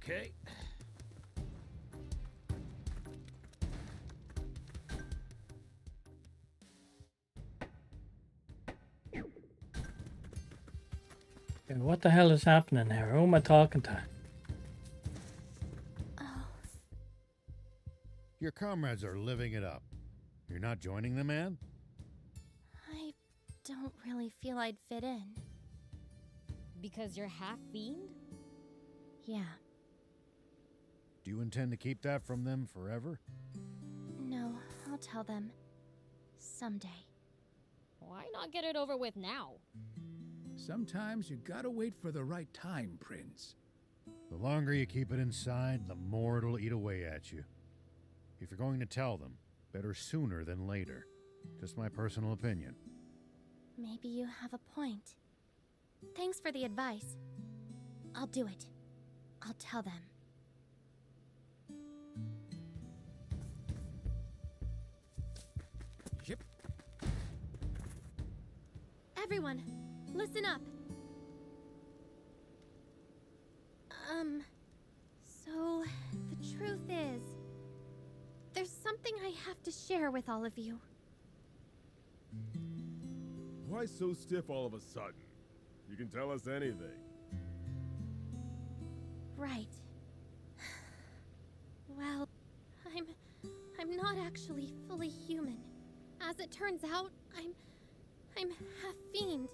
Okay. Okay, what the hell is happening here? Who am I talking to? Oh, Your comrades are living it up. You're not joining them, Anne? I don't really feel I'd fit in. Because you're half fiend? Yeah, Do you intend to keep that from them forever? no, I'll tell them. Someday. Why not get it over with now? Sometimes you gotta wait for the right time, Prince. The longer you keep it inside, the more it'll eat away at you. If you're going to tell them, better sooner than later. Just my personal opinion. Maybe you have a point. Thanks for the advice. I'll do it. I'll tell them. Yep. Everyone, listen up. So the truth is, there's something I have to share with all of you. Why so stiff all of a sudden? You can tell us anything. Right. Well, I'm not actually fully human. As it turns out, I'm half fiend.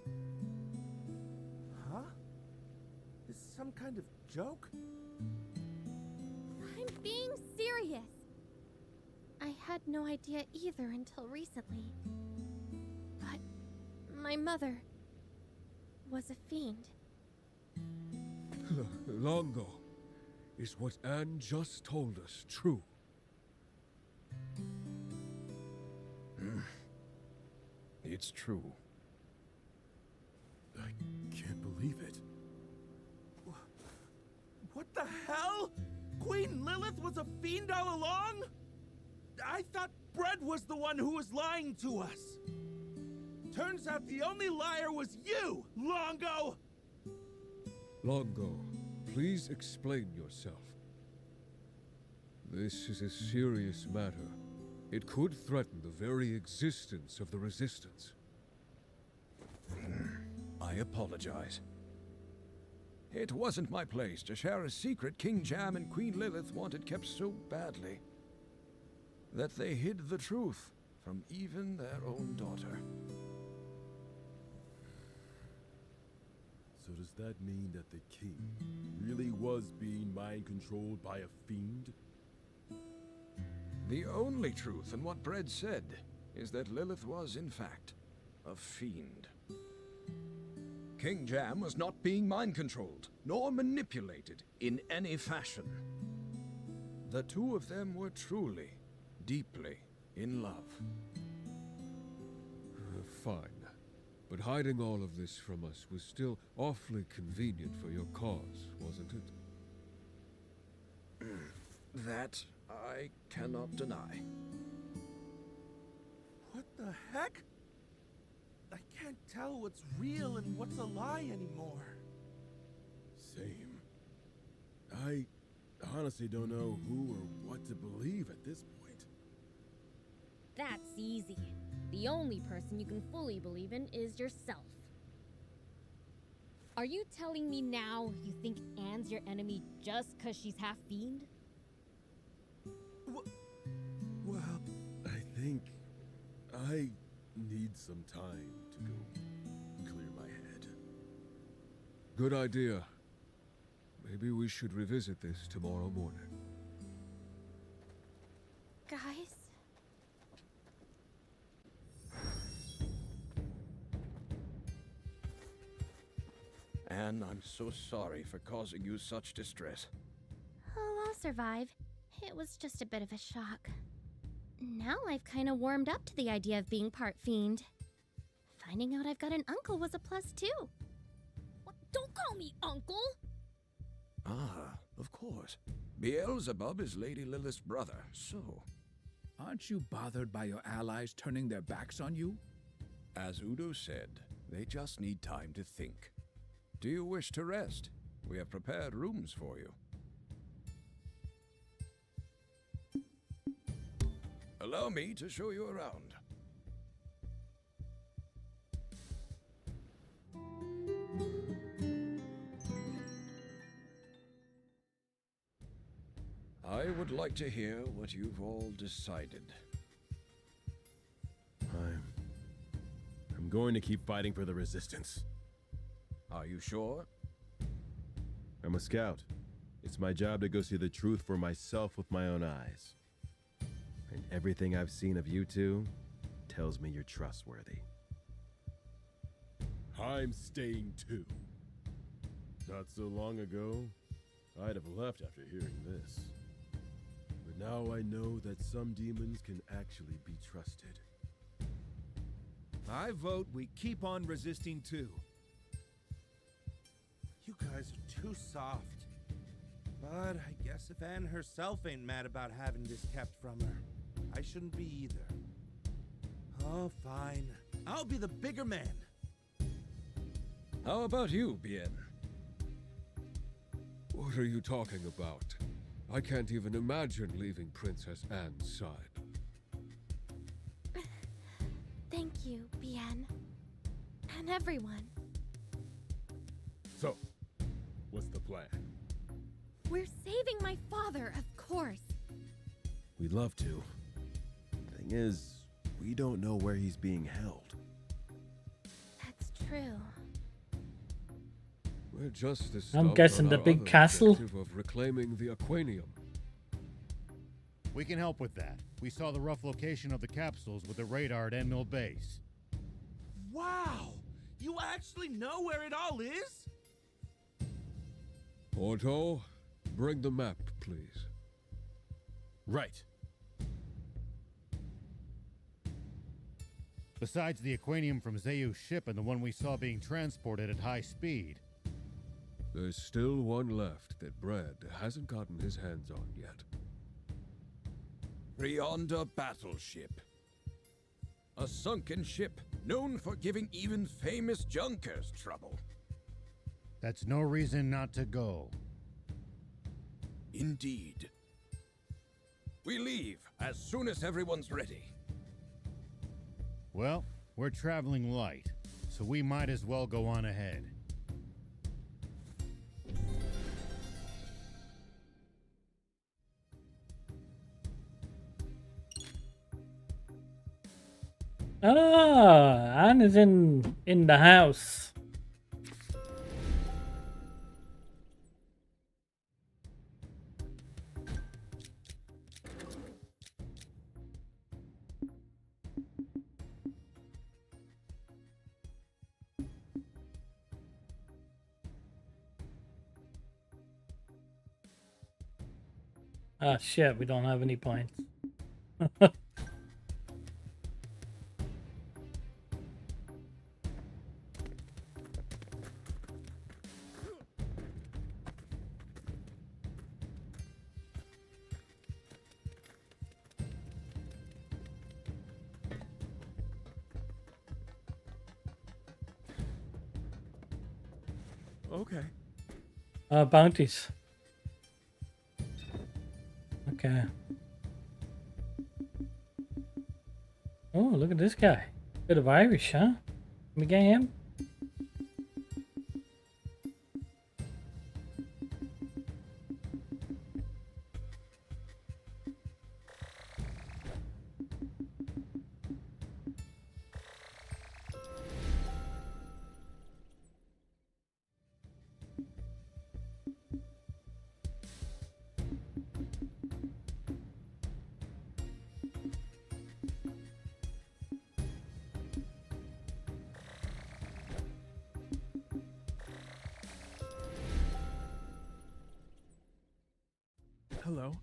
Huh? Is this some kind of joke? I'm being serious. I had no idea either until recently. But my mother was a fiend. Longo, is what Anne just told us true? It's true. I can't believe it. What the hell? Queen Lilith was a fiend all along? I thought Bread was the one who was lying to us. Turns out the only liar was you, Longo! Longo, please explain yourself. This is a serious matter. It could threaten the very existence of the Resistance. I apologize. It wasn't my place to share a secret King Jam and Queen Lilith wanted kept so badly that they hid the truth from even their own daughter. So does that mean that the king really was being mind-controlled by a fiend? The only truth in what Bread said is that Lilith was, in fact, a fiend. King Jam was not being mind-controlled, nor manipulated in any fashion. The two of them were truly, deeply in love. Fine. But hiding all of this from us was still awfully convenient for your cause, wasn't it? That I cannot deny. What the heck? I can't tell what's real and what's a lie anymore. Same. I honestly don't know who or what to believe at this point. That's easy. The only person you can fully believe in is yourself. Are you telling me now you think Anne's your enemy just because she's half fiend? Well, I think I need some time to go clear my head. Good idea. Maybe we should revisit this tomorrow morning. Guys? Anne, I'm so sorry for causing you such distress. Oh, I'll survive. It was just a bit of a shock. Now I've kind of warmed up to the idea of being part fiend. Finding out I've got an uncle was a plus too. Don't call me uncle! Ah, of course. Beelzebub is Lady Lilith's brother, so... Aren't you bothered by your allies turning their backs on you? As Udo said, they just need time to think. Do you wish to rest? We have prepared rooms for you. Allow me to show you around. I would like to hear what you've all decided. I'm going to keep fighting for the Resistance. Are you sure? I'm a scout. It's my job to go see the truth for myself with my own eyes. And everything I've seen of you two tells me you're trustworthy. I'm staying too. Not so long ago, I'd have left after hearing this. But now I know that some demons can actually be trusted. I vote we keep on resisting too. You guys are too soft. But I guess if Anne herself ain't mad about having this kept from her, I shouldn't be either. Oh, fine. I'll be the bigger man. How about you, Bien? What are you talking about? I can't even imagine leaving Princess Anne's side. Thank you, Bien. And everyone. So, what's the plan? We're saving my father, of course. We'd love to. Thing is, we don't know where he's being held. That's true. We're just as I'm stuck guessing on the our big other castle. objective of reclaiming the Aquanium. We can help with that. We saw the rough location of the capsules with the radar at Endmill Base. Wow! You actually know where it all is? Otto, bring the map, please. Right. Besides the Aquanium from Zayu's ship and the one we saw being transported at high speed. There's still one left that Brad hasn't gotten his hands on yet. Rionda battleship. A sunken ship known for giving even famous junkers trouble. That's no reason not to go. Indeed. We leave as soon as everyone's ready. Well, we're traveling light, so we might as well go on ahead. Ah, Anne is in the house. Ah, shit, we don't have any points. Okay. Bounties. Okay. Oh, look at this guy. Bit of Irish, huh? Let me get him. Hello.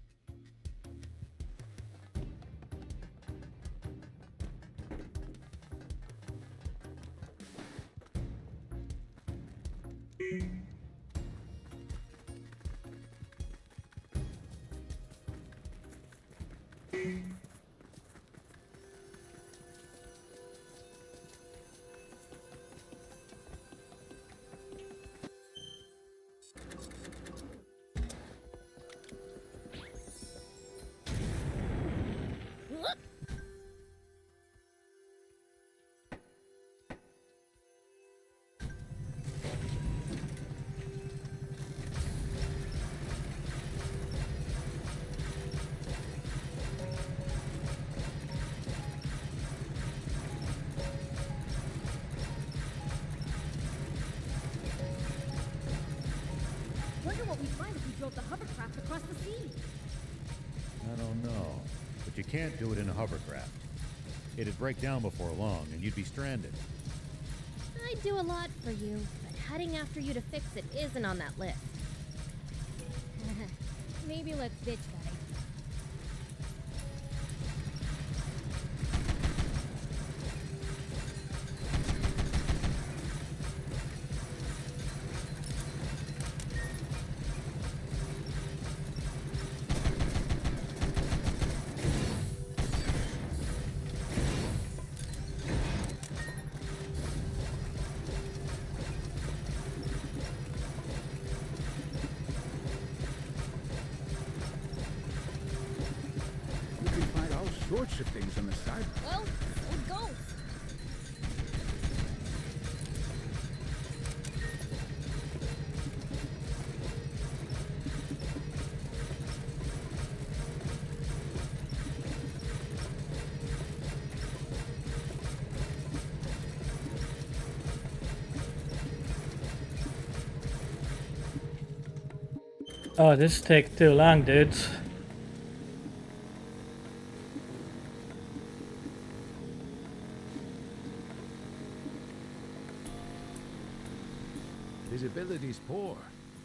Wonder what we'd find if we drove the hovercraft across the sea. I don't know. But you can't do it in a hovercraft. It'd break down before long, and you'd be stranded. I'd do a lot for you, but heading after you to fix it isn't on that list. Maybe let's ditch that idea. We can find all sorts of things on the side. Well, so it goes. Oh, this takes too long, dudes. Visibility's poor.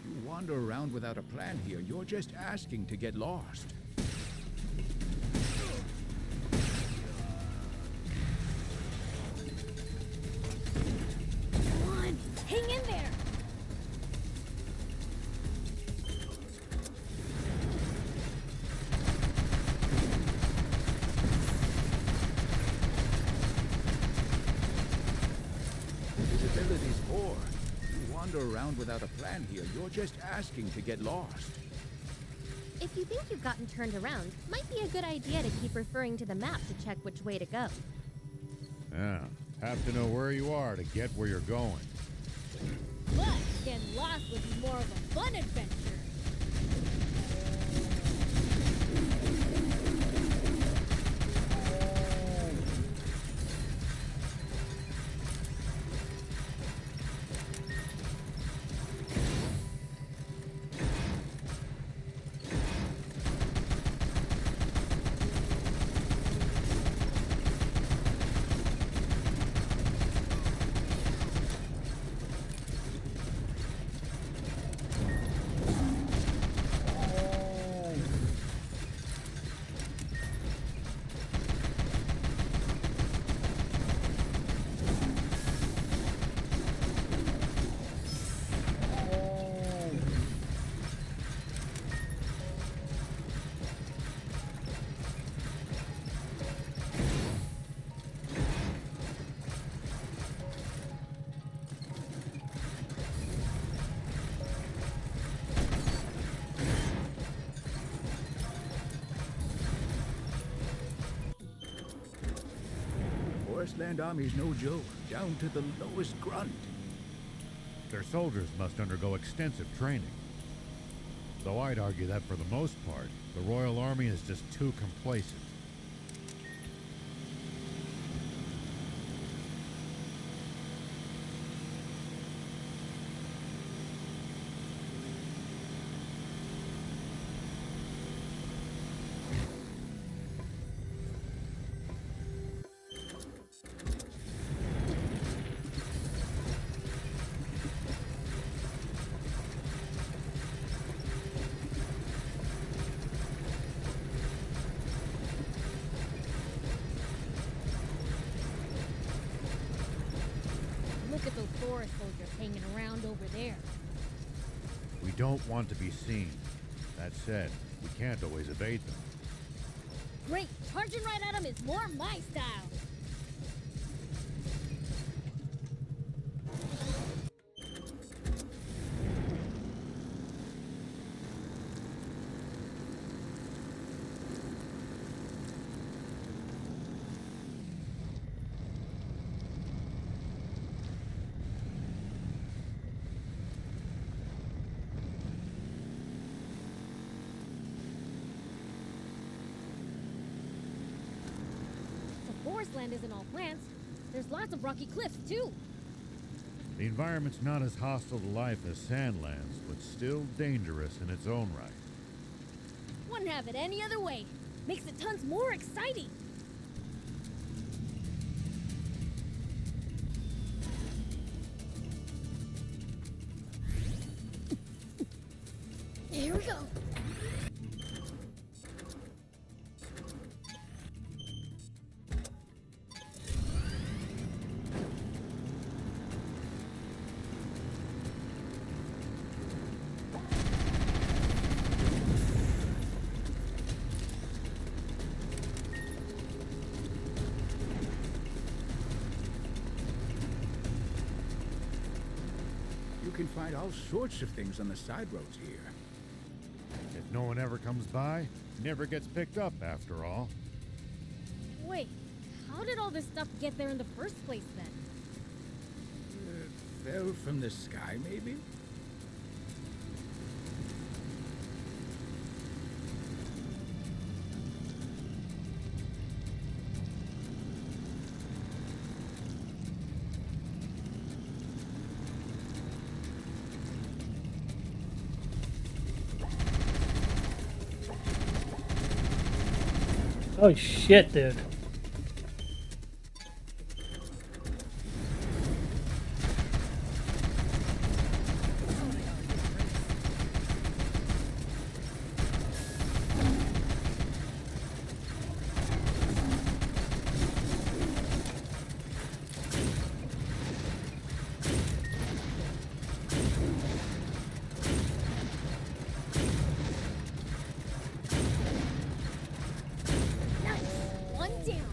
If you wander around without a plan here, you're just asking to get lost. Come on, hang in there. Visibility's poor. You wander around without a plan here, you're just asking to get lost. If you think you've gotten turned around, might be a good idea to keep referring to the map to check which way to go. Yeah. Have to know where you are to get where you're going. But getting lost would be more of a fun adventure. Forestland Army's no joke, down to the lowest grunt. Their soldiers must undergo extensive training. Though I'd argue that for the most part, the Royal Army is just too complacent. Look at those forest soldiers hanging around over there. We don't want to be seen. That said, we can't always evade them. Great, charging right at them is more my style. Forest land isn't all plants. There's lots of rocky cliffs, too. The environment's not as hostile to life as Sandlands, but still dangerous in its own right. Wouldn't have it any other way. Makes it tons more exciting. Here we go. You can find all sorts of things on the side roads here. If no one ever comes by, never gets picked up after all. Wait, how did all this stuff get there in the first place then? Fell from the sky, maybe? Oh shit, dude. One down.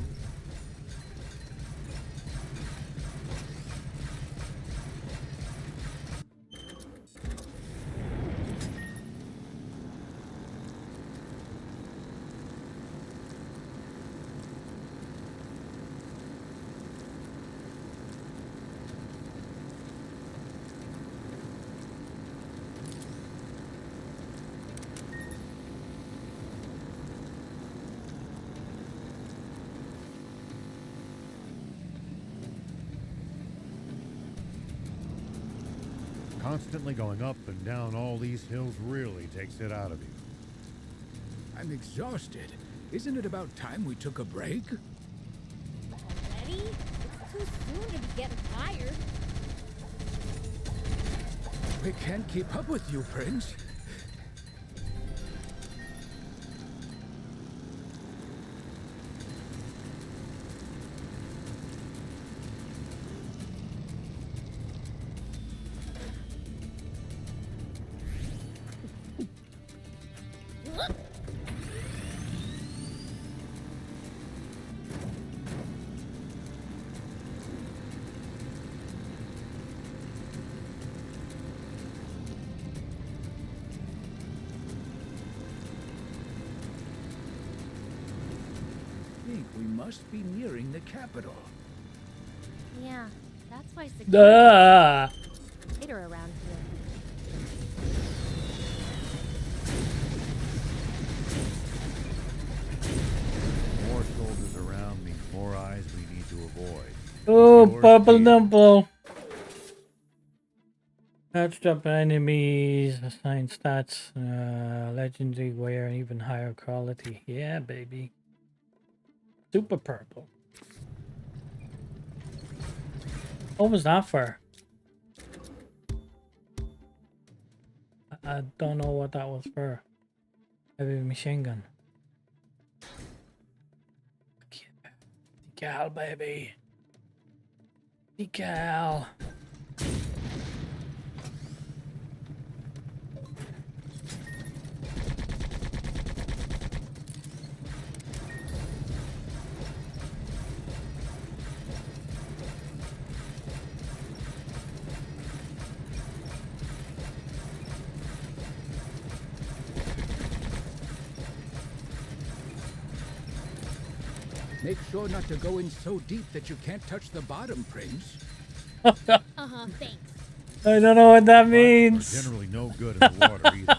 Constantly going up and down all these hills really takes it out of you. I'm exhausted. Isn't it about time we took a break? Already? It's too soon to be getting tired. We can't keep up with you, Prince. We must be nearing the capital. Yeah, that's why Duh. later around here. More soldiers around means more eyes we need to avoid. Oh, Your purple speed. dimple. Patched up enemies, assign stats, legendary wear, and even higher quality. Yeah, baby. Super purple. What was that for? I don't know what that was for. Heavy machine gun. Decal, baby. Decal. Make sure not to go in so deep that you can't touch the bottom, Prince. Uh-huh, thanks. I don't know what that Bugs are means. generally no good in the water either.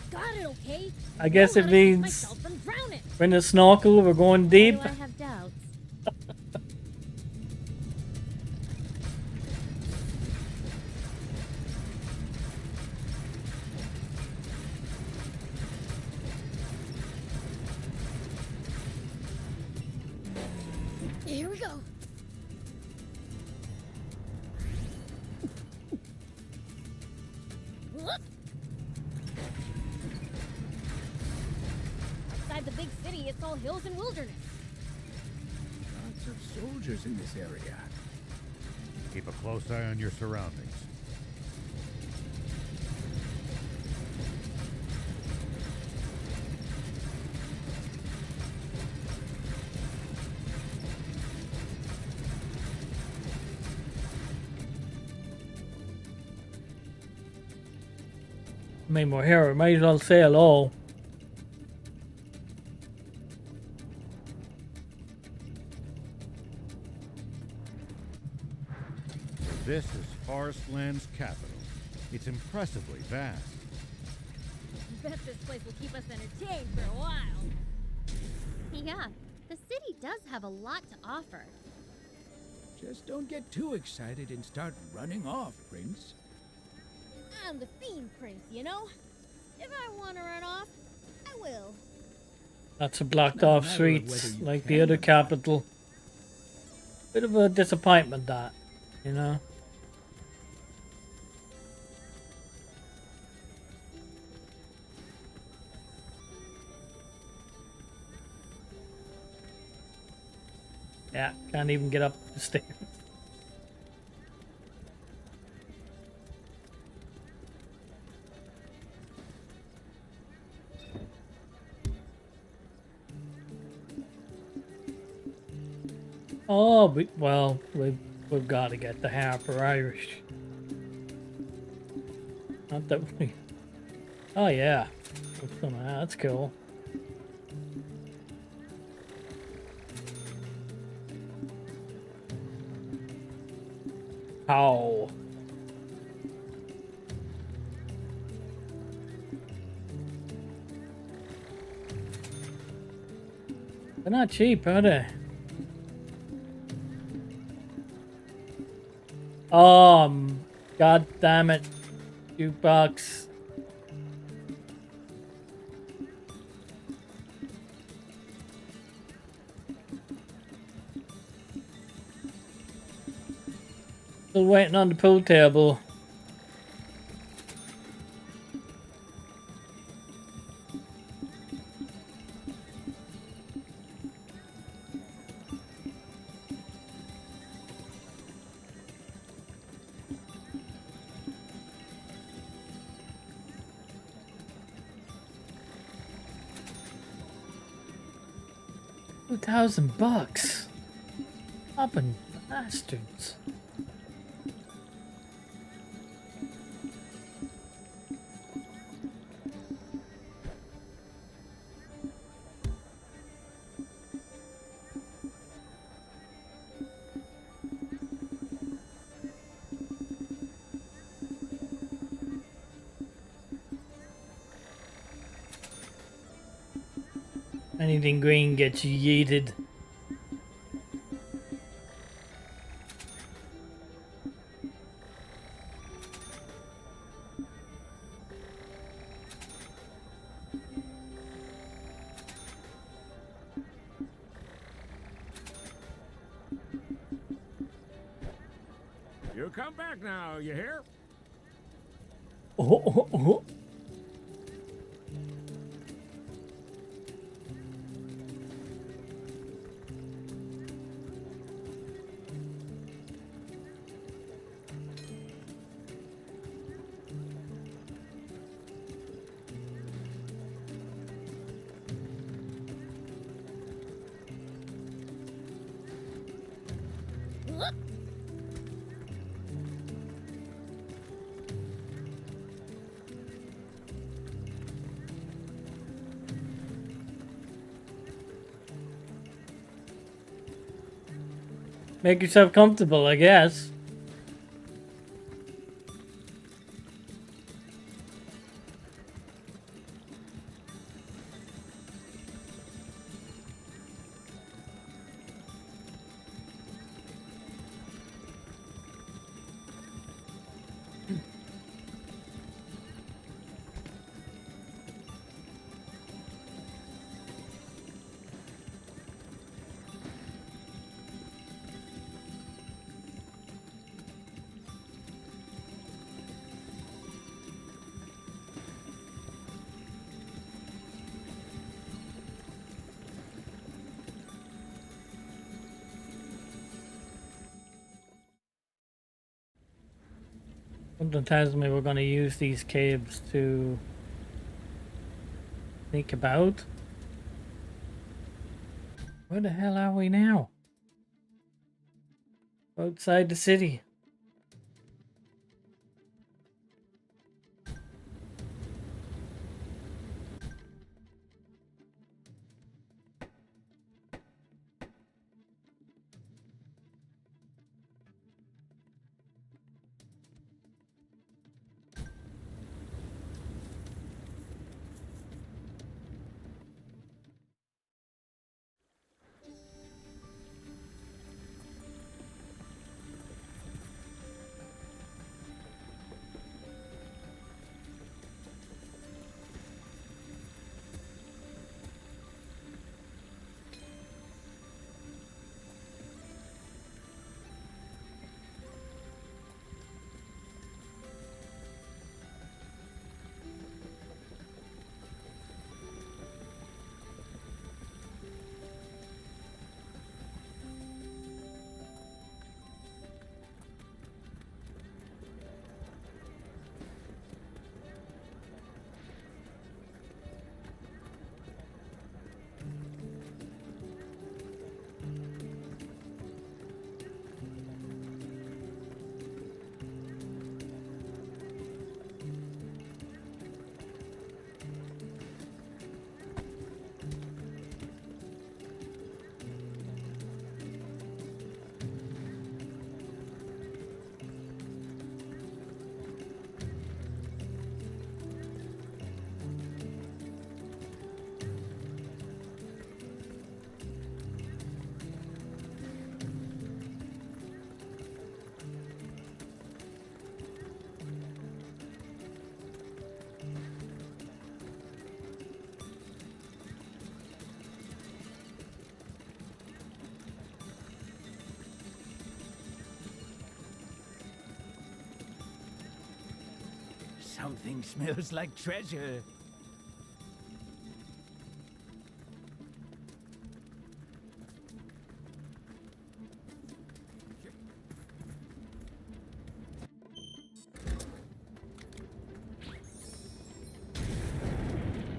Got it, okay? I guess Know it how to keep means myself from drowning. bring a snorkel, we're going Why deep. do I have doubts? Here we go. Whoop. Outside the big city, it's all hills and wilderness. Lots of soldiers in this area. Keep a close eye on your surroundings. Made more hair, we might as well say hello. This is Forestland's capital. It's impressively vast. Bet this place will keep us entertained for a while. Yeah, the city does have a lot to offer. Just don't get too excited and start running off, Prince. I'm the Fiend Prince, you know? If I want to run off, I will. Lots of blocked off matter of streets, whether you like can the other or not. capital. Bit of a disappointment, that, you know? Yeah, can't even get up the stairs. Oh, we've got to get the Harper Irish. Not that we. Oh yeah, that's cool. How? They're not cheap, are they? God damn it. $2. Still waiting on the pool table. $2,000. Uppin' bastards. Anything green gets yeeted. You come back now, you hear? Oh. Make yourself comfortable, I guess. Something tells me we're going to use these caves to think about. Where the hell are we now? Outside the city. Something smells like treasure.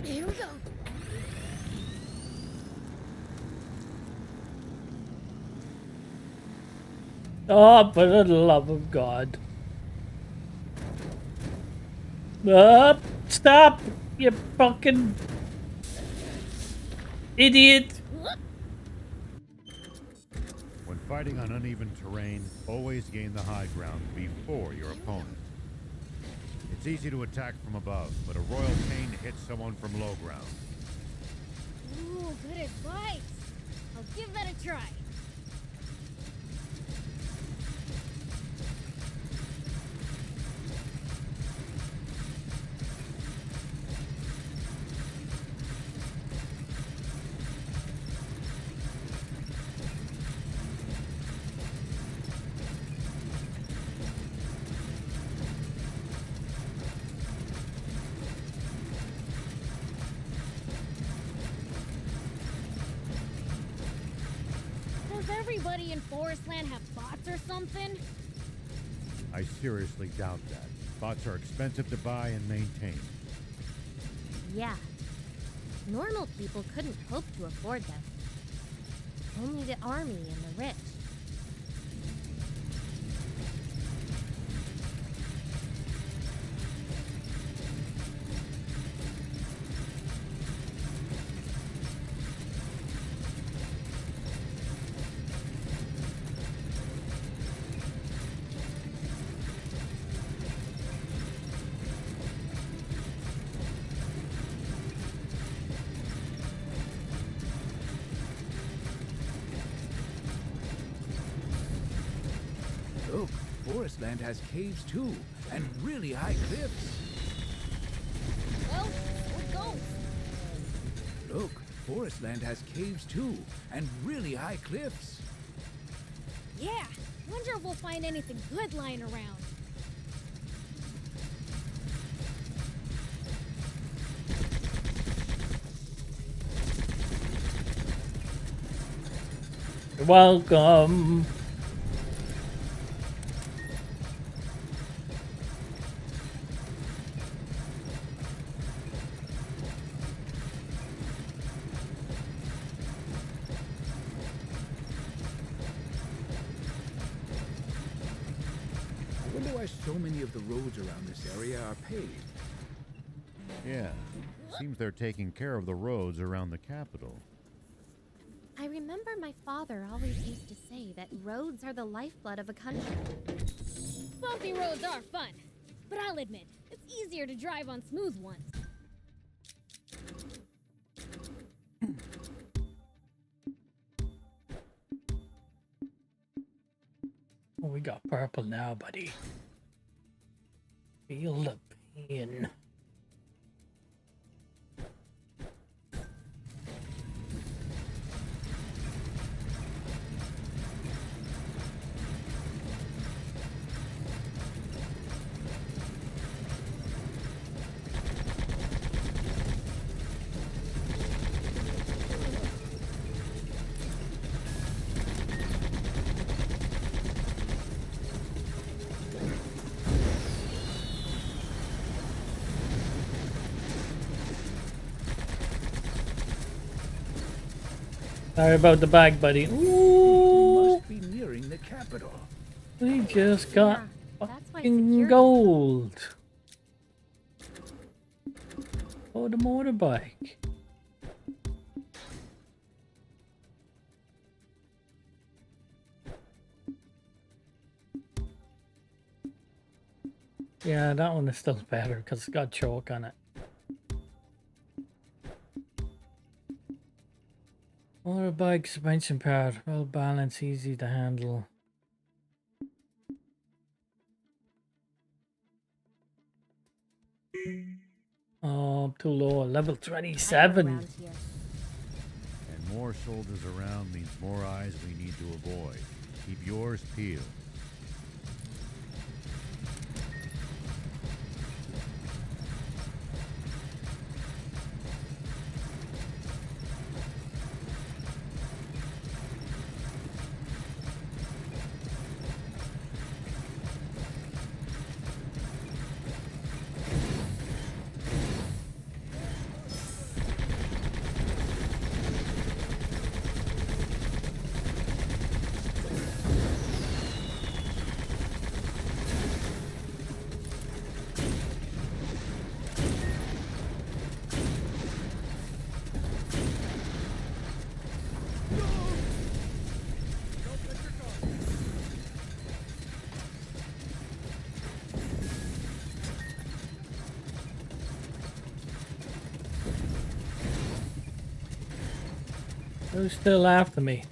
Here we go. Oh, for the love of God. Up! Stop! You fucking idiot! When fighting on uneven terrain, always gain the high ground before your opponent. It's easy to attack from above, but a royal pain to hit someone from low ground. Ooh, good advice. I'll give that a try. Does everybody in Forestland have bots or something? I seriously doubt that. Bots are expensive to buy and maintain. Yeah. Normal people couldn't hope to afford them. Only the army and the rich. Look, Forestland has caves too, and really high cliffs. Well, it goes. Look, Forestland has caves too, and really high cliffs. Yeah, wonder if we'll find anything good lying around. You're welcome. I wonder why so many of the roads around this area are paved. Yeah, seems they're taking care of the roads around the capital. I remember my father always used to say that roads are the lifeblood of a country. Bumpy roads are fun, but I'll admit, it's easier to drive on smooth ones. Oh, we got purple now, buddy. Feel the pain. Sorry about the bag, buddy. We Ooh, must be nearing the capital. we just got Yeah, that's why fucking security- gold. Oh, the motorbike. Yeah, that one is still better because it's got chalk on it. Motorbike suspension power, well balanced, easy to handle. Oh, too low. Level Higher 27. around here. And more soldiers around means more eyes we need to avoid. Keep yours peeled. Who's still after me?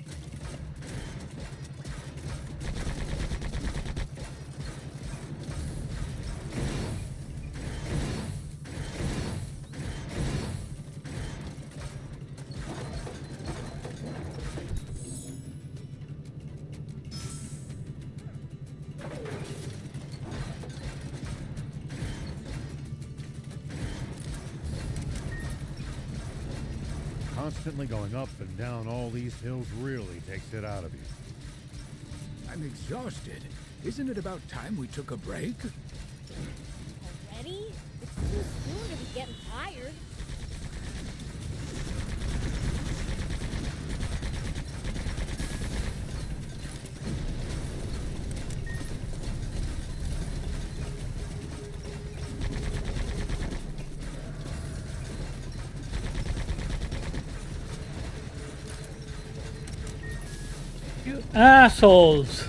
Constantly going up and down all these hills really takes it out of you. I'm exhausted. Isn't it about time we took a break? Already? It's too soon to be getting tired. You assholes!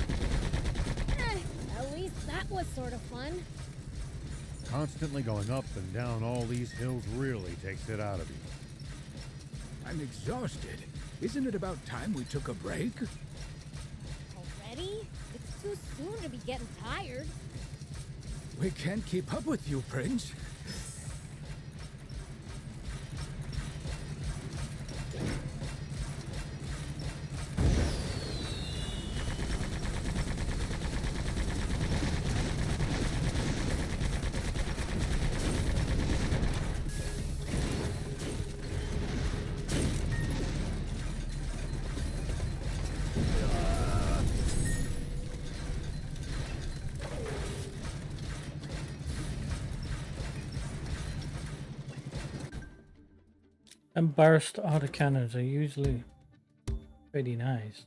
At least that was sort of fun. Constantly going up and down all these hills really takes it out of you. I'm exhausted. Isn't it about time we took a break? Already? It's too soon to gotta be getting tired. We can't keep up with you, Prince. And burst autocannons are usually pretty nice.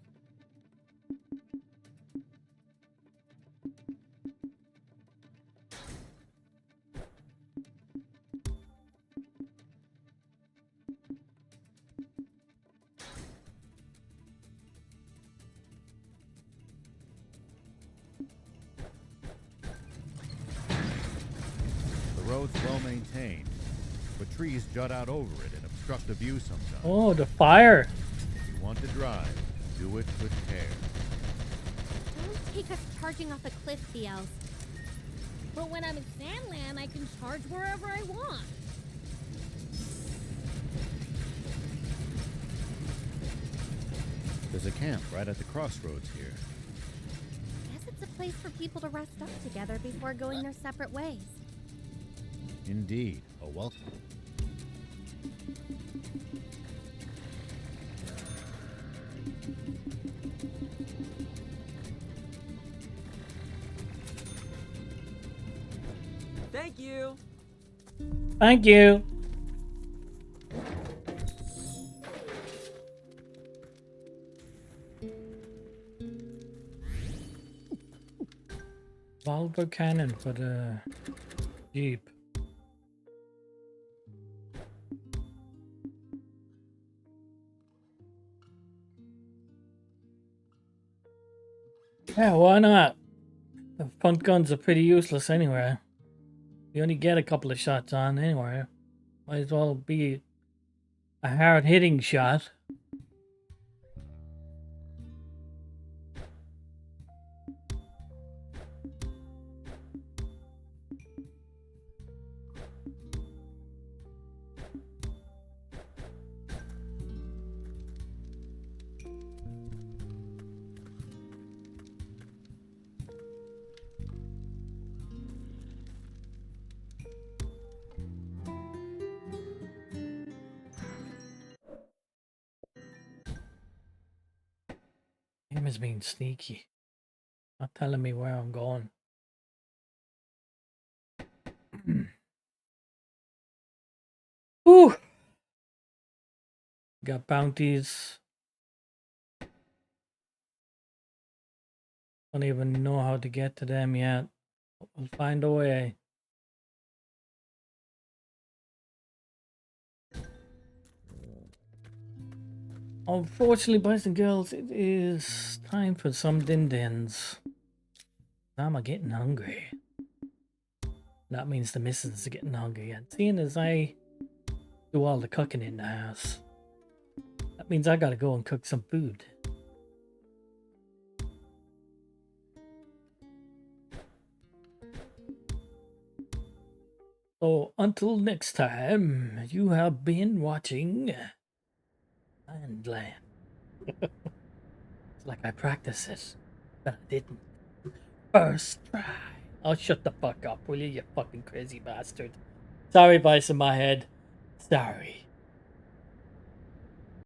The road's well maintained, but trees jut out over it and obstruct the view sometimes. Oh, the fire! If you want to drive, do it with care. Don't take us charging off a cliff, BLs. But when I'm in Sandland, I can charge wherever I want. There's a camp right at the crossroads here. Guess it's a place for people to rest up together before going their separate ways. Indeed, a welcome. Thank you. Thank you. Volvo cannon for the Jeep. Yeah, why not? The punt guns are pretty useless anyway. You only get a couple of shots on anyway. Might as well be a hard-hitting shot. Him is being sneaky. Not telling me where I'm going. Ooh. Got bounties. Don't even know how to get to them yet. We'll find a way. Unfortunately, boys and girls, it is time for some din-dins. I'm getting hungry. That means the missus is getting hungry. And seeing as I do all the cooking in the house, that means I gotta go and cook some food. So until next time, you have been watching SANDLAND. It's like I practiced it, but I didn't. First try. Oh, shut the fuck up, will you, you fucking crazy bastard. Sorry, voice in my head. Sorry.